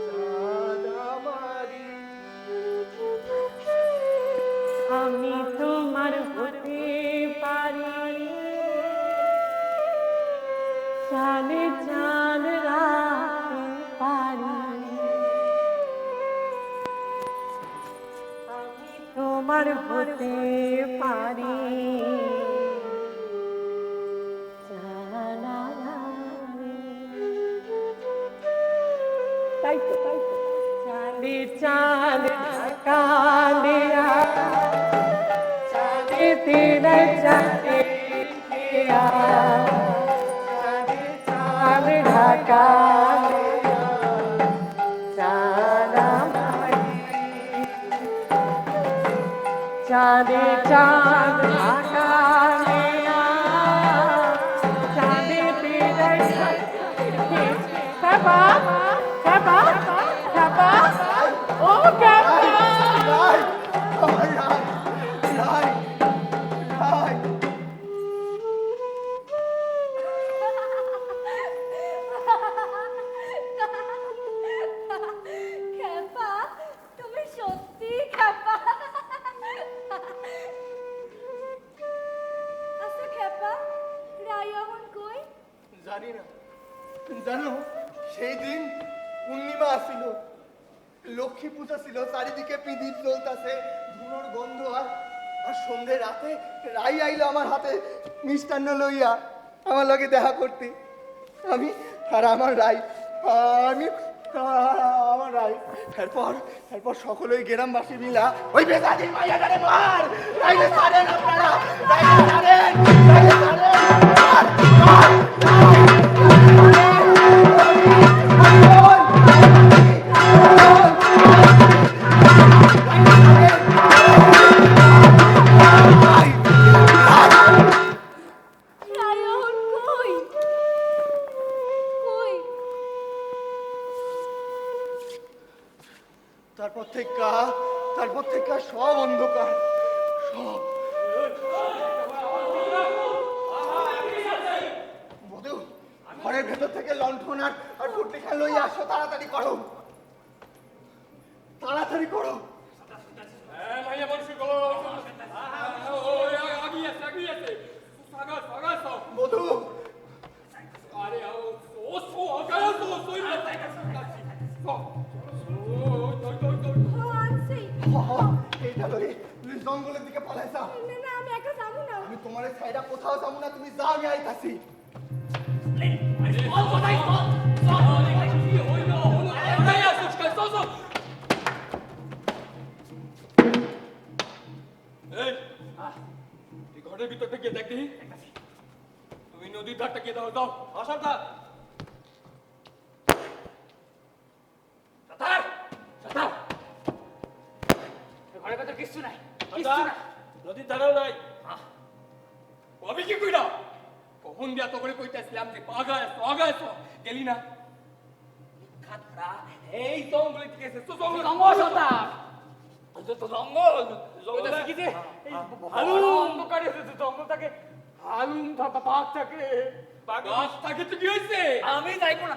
চাঁদ আমারি। আমি তোমার হতে পারি চাঁদে চাঁদ রাখতে পারি আমি তোমার হতে পারি তাই তো চাঁদে চাঁদ ঢাকা দেয়া চাঁদে তেরে চাঁদে দেয়া চাঁদে চাঁদ ঢাকা দেয়া চাঁদ আমারি। চাঁদে চাঁদ ঢাকা দেয়া চাঁদে তেরে খাবা খাবা খাবা ও খাবা রাই, আমার রাই, রাই, রাই। খেপা তুমি সত্যি খেপা। আচ্ছা খেপা, রাই এখন কই? জানি না, জানো সেই দিন পূর্ণিমা আসিল, লক্ষ্মী পূজা ছিল, চারিদিকে প্রদীপ জ্বলতাছে, ধুনোর গন্ধ, আর সন্ধ্যে রাতে রাই আইলো আমার হাতে মিষ্টান্ন লইয়া আমার লগে দেখা করতে। আমি আর আমার রাই, আমি আমার রাই, এরপর এরপর সকলেই গ্রামবাসী মিলা ওই বেজাদির মাইয়াটারে মার, রাইলে ছাড়েন আপনারা, রাইলে ছাড়েন, রাইলে ছাড়েন, মার, মার, রাই এখন কই? কই? তারপর থেকে সব অন্ধকার, সব। বধূ, ঘরের ভেতর থেকে লণ্ঠন আর পুটলিখা লইয়া আসো, তাড়াতাড়ি করো, তাড়াতাড়ি করো। মাইয়া মানুষ আগিয়ে আছে সাগা সাগা সব বধূ, আরে ও সো আগায় তো সই না তাই কাছে ও আনছি। এইটা লই তুমি জঙ্গলের দিকে পালাইছা। না না, আমি একা যাবো না। আমি তোমার ছাইডা কোথাও যাবো না, তুমি যাও, আমি আইতাছি। কি হইলো হলো কিচ্ছু নাই কিচ্ছু নাই নদীর ধারেও নাই আমি কি কইরা কখন দিয়া তো করে কইতাছিলাম যে আগাইছো গেলি না খাতরা এই জঙ্গলে ঠিক আছে তো জঙ্গল সমস্যা তো জঙ্গল জঙ্গল কি যে এই ভালো ভালো অন্ধকারে জঙ্গলটাকে হালুম বাঘ থাকে গাছ থাকে তো কি হইছে আমি যাইবো না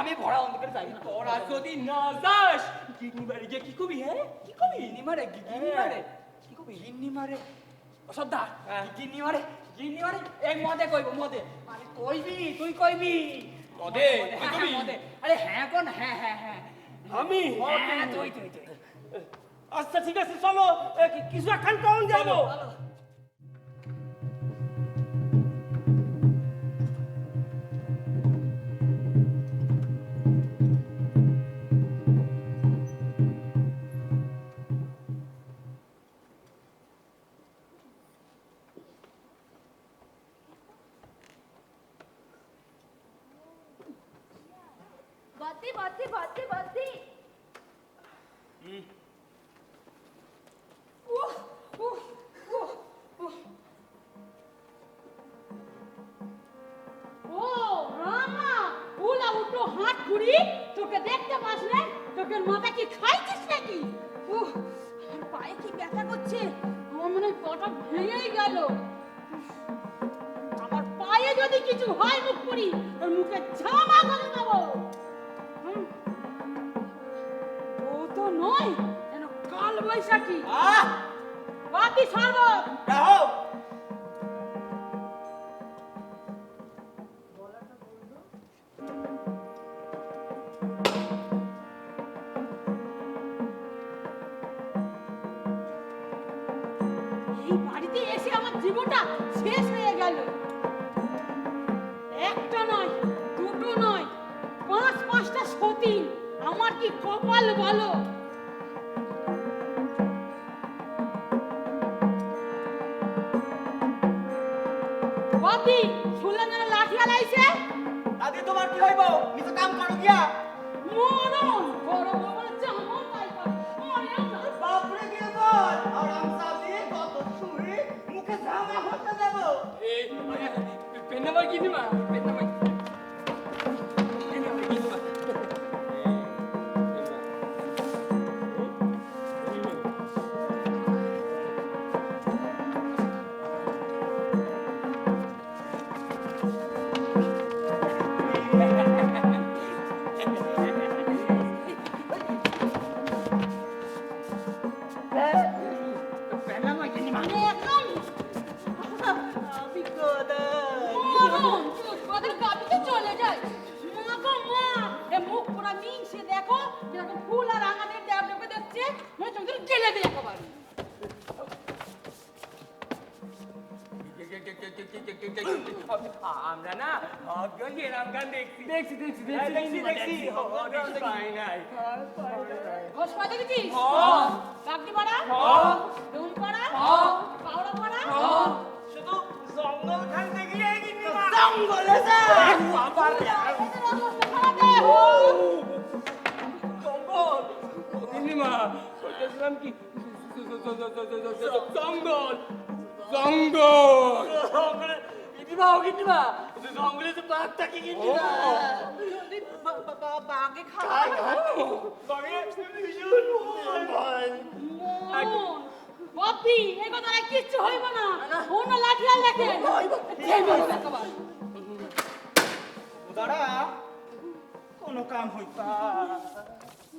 আমি ভরা অন্ধকারে যাই না তোরা যদি না যাস গিন্নি বাড়ি গিয়ে কি কবি হ্যাঁ কি কবি গিন্নি মারে গিন্নি মারে কি কবি গিন্নি মারে সর্দার গিন্নি মারে এই মদে কইব মদে আরে কইবি তুই কইবি মদে হ্যাঁ, কবি মদে আরে হ্যাঁ কোন হ্যাঁ আমি হ্যাঁ তুই আচ্ছা ঠিক আছে চলো কিছু একখান কখন যাবো বাতি ও রামা উলা উঠো হাত ঘুরি তোকে দেখতে পাস না তোকে মাথা কি খাইছিস নাকি আমার পায়ে কি ব্যথা করছে আমার মনে হয় পাটা ভেঙেই গেল আমার পায়ে যদি কিছু হয় মুখ পুরি তোর মুখে ঝামা করে দেবো ও তো নয় যেন কাল বৈশাখী বাতি সর্বত এই বাড়িতে এসে আমার জীবনটা শেষ হয়ে গেল একটা নয় দুটো নয় পাঁচটা সতী আমার কি কপাল বলো বাতি শুনলেন যেন লাঠি আলাইছে আদি তোমার কি হইব নিচে কাম করো গিয়া মরণ বড় বড় জামা তাই করে মরণ না। বাপরে গিয়ে বল আর আমসাদি কত সুরি মুখে জামা হতে দেব এই পেন্নামার গিন্নি মা পেন্নামার মানে একদম আমি কোদাই মরণ তোদের গাবিতে চলে যায় মা গো মা এ মুখ পুরা মিংসে দেখো যেরকম ফুল আর আঙানের দেব দেবকে দেখছে মনে চোখে গেলে দে একেবারে আমরা না অজ্ঞান এরাম গান দেখছি দেখছি দেখছি পাই নাই ঘোষ পা দেখেছিস কাকটি পাড়া দৌন পাড়া পাওড়া পাড়া শুধু জঙ্গল খান থেকে গিয়ে জঙ্গলে যা আবার এদের অবস্থা খারাপ রে জঙ্গল গিন্নি মা কইতেছিলাম কি জঙ্গল জঙ্গল জঙ্গলে গিন্নিমা জঙ্গলে তো বাঘ থাকে গিন্নিমা বাগে খায় বাঘে ভীষণ ভয় মরণ বাপি এই কথা আর কিচ্ছু হইব না অন্য লাঠি আর লেখে একেবারে দাঁড়া কোনো কাম হইতা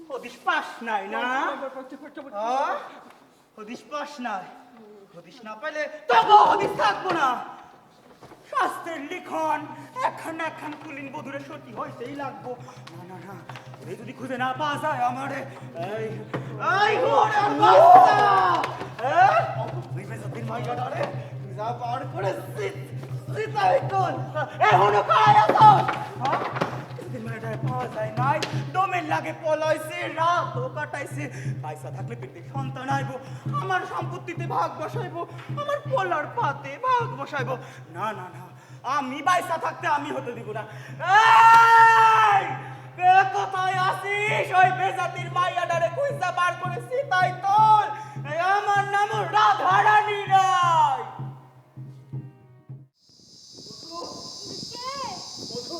হদিস পাস নাই না হদিস পাস নাই হদিস না পাইলে তবু হদিস থাকবো না শাস্ত্রের লিখন একখান কুলিন বধুরে সতী হইতেই লাগবো না এই যদি খুঁজে না পাওয়া যায় আমারে এই ঘোড়ার বাচ্চা ওই বেজাতির মাইয়া ডারে তুই যা পার করে সীতাই কোন এখনো কায় আছো মেয়েটায় পাওয়া যায় নাই দমের লাগে পলাইছে রাত কাটাইছে পয়সা থাকলে পেটে সন্তান আইব আমার সম্পত্তিতে ভাগ বসাইবো আমার পোলার পাতে ভাগ বসাইবো না আমি পয়সা থাকতে আমি হতে দিব না এই কে কোথায় আসিস ওই বেজাতির মাইয়াডারে কইসা বার করেছি তাই তোর আমার নাম রাধারানী রায়। কে বধূ,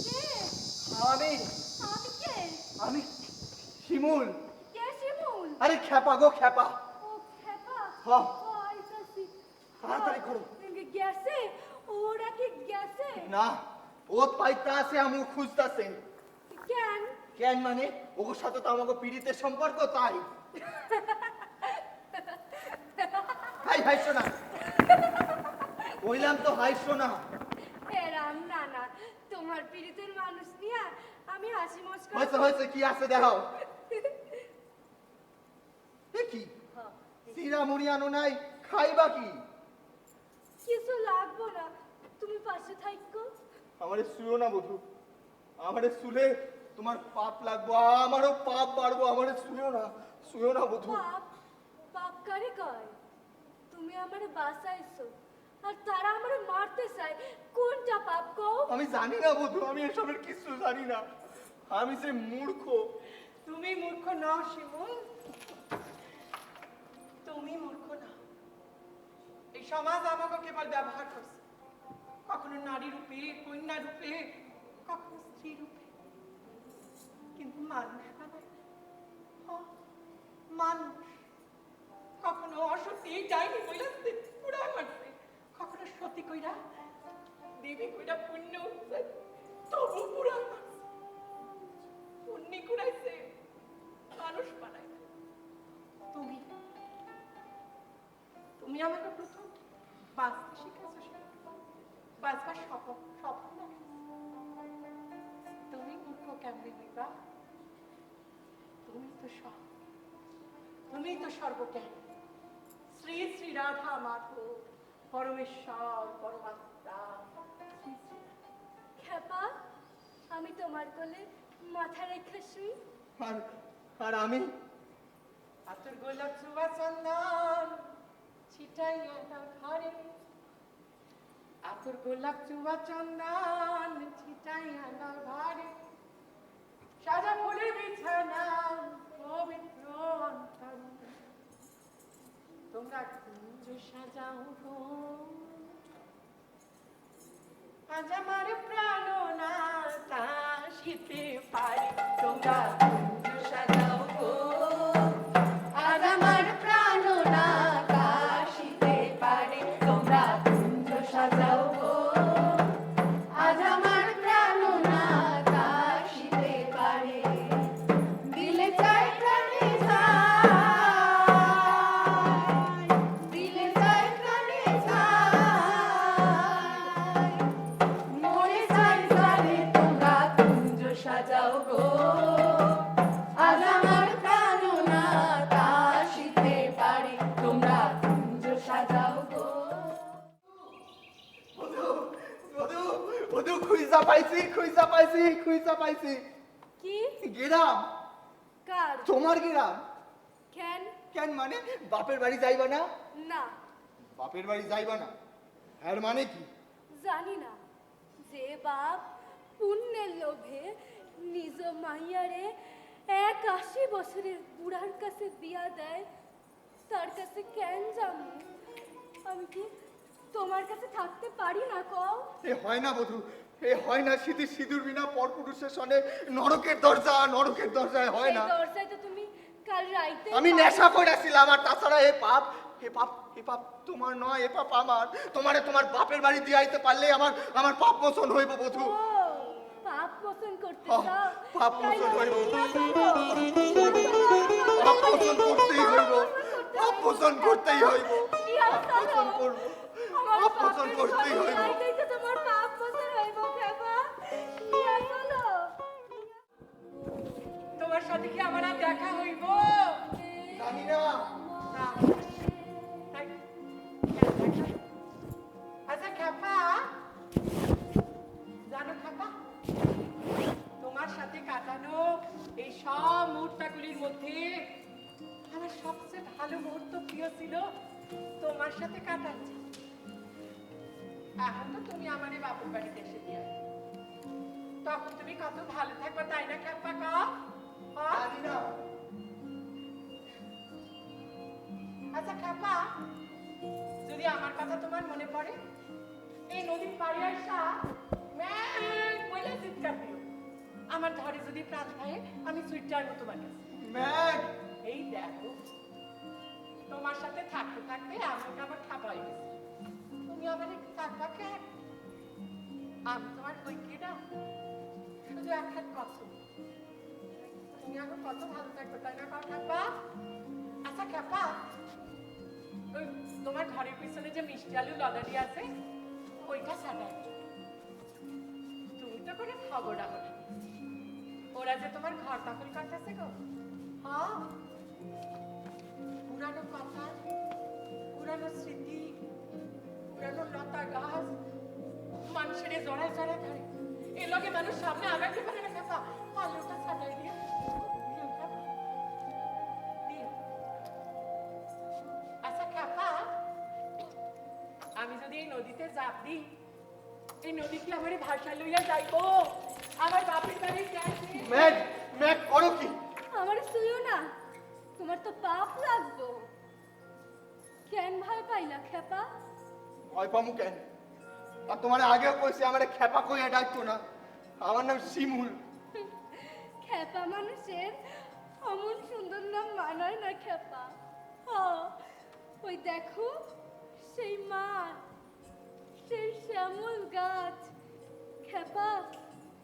কে আমি আমি কে আমি শিমুল। কে শিমুল আরে খেপা গো খেপা। ও খেপা হ্যাঁ। ও আইতাছি তাড়াতাড়ি করো। গেছে ওরা কি গেছে না, ওত পাইতা আছে, আমি খুঁজতাছে। কেন কেন মানে ওর সাথে তো আমাকে পীড়িতের সম্পর্ক, তাই। হাই হাইছো না, কইলাম তো হাইছো না। এরাম না না তোমার পীড়িতের মানুষ নিয়ে আমি হাসি মস্করা হয়েছে হয়েছে, কি আছে দেখাও। এ কি সিরা মুড়ি আনো নাই, খাইবা কি? কিছু লাগবো না তুমি পাশে থাকো আমারে শুয়ো না বধু, আমারে শুলে তোমার পাপ লাগবো, আমারও পাপ বাড়বো। আমারে শুয়ো না বধু। পাপ পাপ কারে কয় তুমি আমারে বাঁচাইছো আর তারা আমারে মারতে চায় কোনটা পাপ কও আমি জানি না বধু, আমি এসবের কিছু জানি না। আমি যে মূর্খ। তুমি মূর্খ নাও শিমুল, তুমি মূর্খ না। এই সমাজ আমাকে কেবল ব্যবহার করছে, কখনো নারী রূপে, কন্যা রূপে, কখনো স্ত্রী রূপে, কিন্তু মানুষ বানায়। হ্যাঁ, মানুষ কখনো অসতী যায়নি বলেছে পুরা মারছে, কখনো সতী কইরা দেবী কইরা পুণ্য উঠছে তবু পুরা মারছে। পুণ্যি কুড়াইছে, মানুষ বানায়। তুমি তুমি আমাকে প্রথম বাঁচতে শিখেছো, বাঁচবার স্বপ্ন দেখাইছো। তুমি মূর্খ কেমনে নিবা? তুমি তো সর্বজ্ঞানী। শ্রী শ্রী রাধা মাধব, পরমেশ্বর পরমাত্মা। শ্রী শ্রী খেপা আমি তোমার কোলে মাথা রেখে শুই আর আমি আতর গোলাপ জুয়া চন্দন ছিটাইয়া দাও ঘরে, আতর গোলাপ জুয়া চন্দন ছিটাইয়া দাও ঘরে, সাজা ফুলের বিছানা পবিত্র অন্তর, তোমরা কুঞ্জ সাজাও গো। আজ আমার প্রাণনাথ আসিতে পারে, তোমরা কুঞ্জ সাজাও গো। আজ আমার প্রাণনাথ আসিতে পারে, তোমরা কুঞ্জ সাজাও গো। আজ আমার প্রাণনাথ আসিতে পারে, দিলে চাই প্রাণে চাই, দিলে চাই প্রাণে চাই, মরে চাই চাই তোমরা কুঞ্জ সাজাও গো। আজ আমার প্রাণনাথ আসিতে পারে, তোমরা কুঞ্জ সাজাও গো। বধু বধু, খুঁজা পাইছি। কি গেরাম, কার তোমার গেরাম। কেন কেন মানে বাপের বাড়ি যাইবা না? না বাপের বাড়ি যাইবা না এর মানে কি? জানি না যে বাপ পুণ্যের লোভে নিজ মাইয়ারে 81 বছরের বুড়ার কাছে বিয়া দেয়, তার কাছে কেন যাবো? আমি কি তোমার কাছে থাকতে পারি না কও? এ হয় না বধু, এ হয় না। সিঁদুর বিনা পরপুরুষের সনে নরকের দরজায় হয় না। সেই দরজায় তো তুমি কাল রাইতে আমি নেশা করেছিলাম, আর তাছাড়া এ পাপ তোমার নয়, এ পাপ আমার। তোমার বাপের বাড়ি দিয়ে আইতে পারলে আমার পাপ মোচন হইব বধু। ও, পাপ মোচন করতে হ্যাঁ, চাও? পাপ মোচন তাই হইব। নিয়ে চলো। পাপ মোচন করতেই হইব, পাপ মোচন করতেই হইব, নিয়ে পাপ চলো। মোচন করব, আমার পাপ মোচন পাপের করতেই সঙ্গে হইব। লাইগেই তো তোমার পাপ মোচন হইব খেপা। নিয়ে চলো। তোমার সাথে কি আমার আর দেখা হইব? জানি না। না। তাই কেন দেখা? আচ্ছা খেপা, জানো খেপা, তোমার সাথে কাটানো এই সব মুহূর্তগুলির মধ্যে আমার সবচেয়ে ভালো মুহূর্ত প্রিয় ছিল তোমার সাথে কাটাচ্ছি। এখন তো তুমি আমার এই বাপুর বাড়িতে এসে দিয়ে তখন তুমি কত ভালো থাকবে, তাই না খেপা? জানি না। আচ্ছা খাপা, যদি আমার কথা তোমার মনে পড়ে, এই নদীর পাড়ে আসা ম্যাক বলে চিৎকার দিও। আমার ধরে যদি প্রাণ থাকে, আমি সুইটার মতো তোমার কাছে। ম্যাগ, এই দেখো, তোমার সাথে থাকতে থাকতে আমাকে আবার খাপাই গেছে। তুমি আমার একটু কাকাকে, আমি তোমার কইকে না, শুধু একটা কথা, তুমি এখন কত ভালো থাকবে তাই না খাপা? আচ্ছা খাপা, ওই তোমার ঘরের পিছনে যে মিষ্টি আলু লদারি আছে, ওইটা ছাড়াই তুমি তো করে খবর রাখো না, ওরা যে তোমার ঘর দখল করতেছে গো। হ্যাঁ, পুরানো কথা, পুরানো স্মৃতি, পুরানো লতা গাছ মানুষের জড়ায় জড়ায় ধরে, এ লগে মানুষ সামনে আগাতে পারে না খাপা। আলুটা ছাড়াই দিয়ে আচ্ছা খাপা, আমি যদি এই নদীতে ঝাঁপ দিই, এই নদী কি আমার ভাষা লইয়া যাইবো? আমার বাপের বাড়ি যাইবে? ম্যাগ, ম্যাগ করো কি? আমার শুইও না, তোমার তো পাপ লাগবো। কেন ভয় পাইলা খেপা? ভয় পামু কেন? আর তোমার আগেও কইছি আমারে খেপা কইয়া ডাকতো না, আমার নাম শিমুল। খেপা মানুষের অমন সুন্দর নাম মানায় না খেপা। ওই দেখো সেই মাঠ, সেই শ্যামল গাছ। খেপা,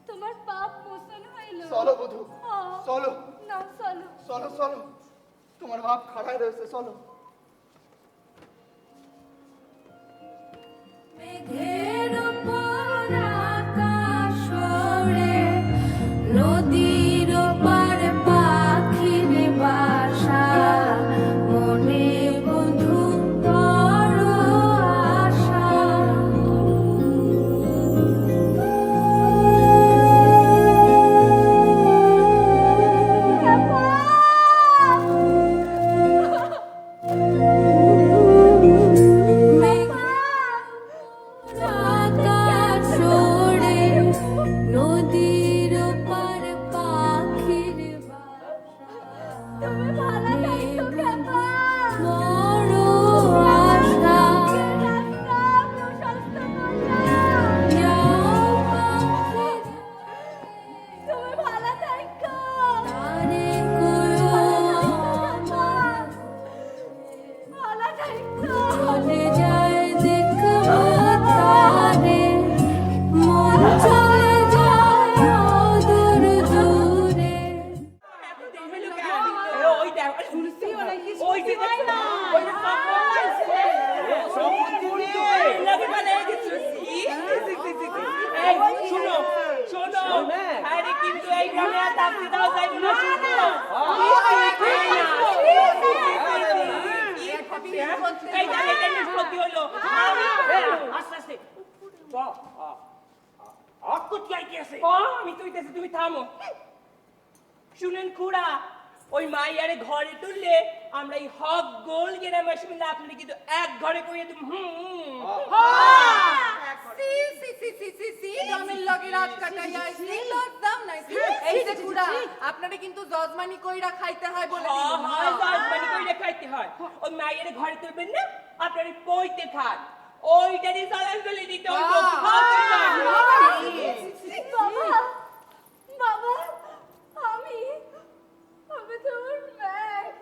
তোমার পাপ মোচন হইল। চলো বধূ, চলো না চলো। চলো চলো, তোমার বাপ খাড়ায় রয়েছে, চলো। মেঘের উপর আকাশ ওড়ে, নদীর ওপার পাখির বাসা, মনে বন্ধু বড় আশা। আকাশ ওড়ে, নদীর ওপার পাখির বাসা, তুমি ভালো থাকো খেপা। বড় আশা, তুমি ভালো থাকো। আরে ভালো থাকো। চলে যায় দেখো তারে, মন চলে যায় অদূর দূরে। ওই দেখ, শুনছি ওই যে ওই যে শোনো শোনো, আরে কিন্তু এই গ্রামে আর থাকতে দাও যাইবো না, শুনো। এই যে এটা নিষ্পত্তি হলো। আস্তে আস্তে আমি কইতেছি, তুমি থামো। শুনেন খুড়া, ওই মাইয়ারে ঘরে তুললে আমরা এই হক গোল গ্রামের মিলে আপনারা কিন্তু এক ঘরে কইয়ে তুমি আপনারা কিন্তু জজমানি কইরা খাইতে হয় বলে জজমানি কইরা খাইতে হয়। ওই মাইয়ারে ঘরে তুলবেন না, আপনারা পইতে খান, ওইটারই চালান চলে দিতে হবে। বাবা, বাবা, আমি তোমার ম্যাগ,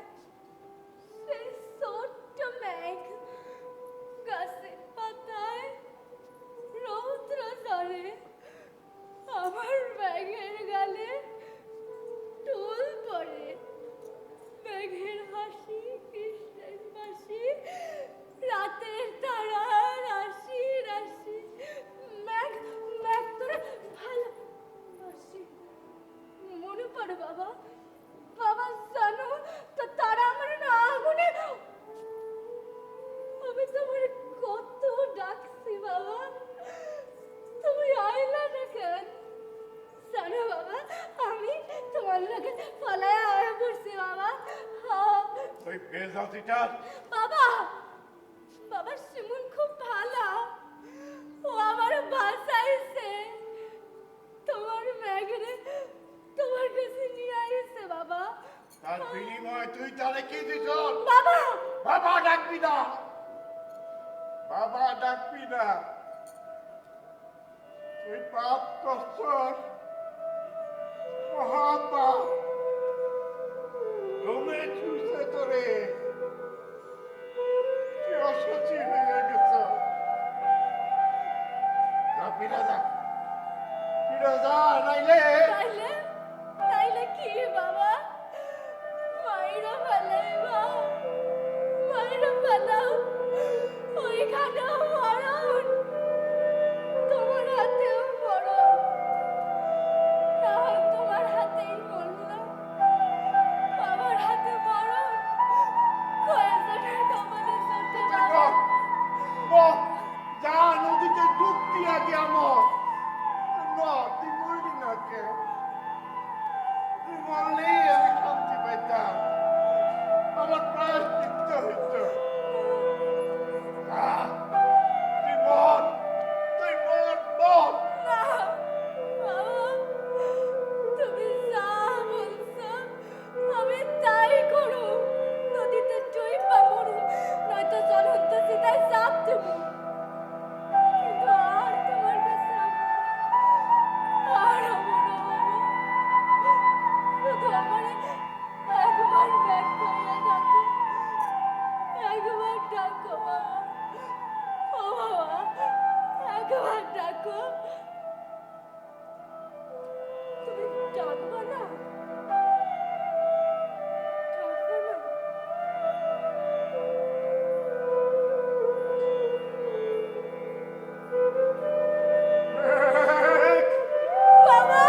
সেই ছোট্ট ম্যাগ, গাছের পাতায় রৌদ্র ঝরে, আমার ম্যাগের গালে টুল পড়ে, ম্যাগের হাসি কৃষ্ণের বাসি, রাতের তারা রাশি রাশি, ম্যাগ ম্যাগ তোরে ভালোবাসি। মনে পড়ে বাবা, বাবা জানো তো তারা আমার না আগুনে, আমি তোমার কত ডাকছি বাবা, তুমি আইলা না কেন? জানো বাবা, আমি তোমার লগে পলায়া হয়ে পড়ছি বাবা। ওই বেজাতিটার বাবা, বাবা শিমুল খুব ভালো, ও আমার বাঁচাইছে, তোমার ম্যাগরে তোমার কাছে নিয়ে আইছে বাবা। তার বিনিময়ে তুই তারে কি দিছ? বাবা বাবা ডাকবি না, বাবা ডাকবি না। তুই পাপ করছস, মহাপাপ। লোমে চুষে তোরে, তুই অসচি হয়ে গেছ। যা ফিরে যা, ফিরে যা, নাইলে তাইলে তাইলে কি বাবা? মাইরা ফেলাইবা, মাইরা ফেলাও, ওইখানেও মরণ, তোমার হাতেও মরণ, না হয় তোমার হাতেই মরলাম, বাবার হাতে মরণ, কয়েকজনের কপালে চড়তে যাবো। বল, যা নদীতে ডুব দিয়া গিয়া মর। না, তুই মরবি না কে? তুই মরলেই আমি শান্তি পাইতাম, আমার প্রায়শ্চিত্ত হইত। যা, তুই মর, তুই মর, মর। না, বাবা, তুমি যা বলছো আমি তাই করু। নদীতে চইপা মরু, নয়তো জ্বলন্ত চিতায় চাপ দেব। কিন্তু আর তোমার কাছে আর হবো না বাবা। শুধু আমারে একবার ব্যাগ করিয়া ডাকো, একবার ডাকো বাবা। ও বাবা, একবার ডাকো। তুমি ডাকবা না? ডাকবা না? বাবা!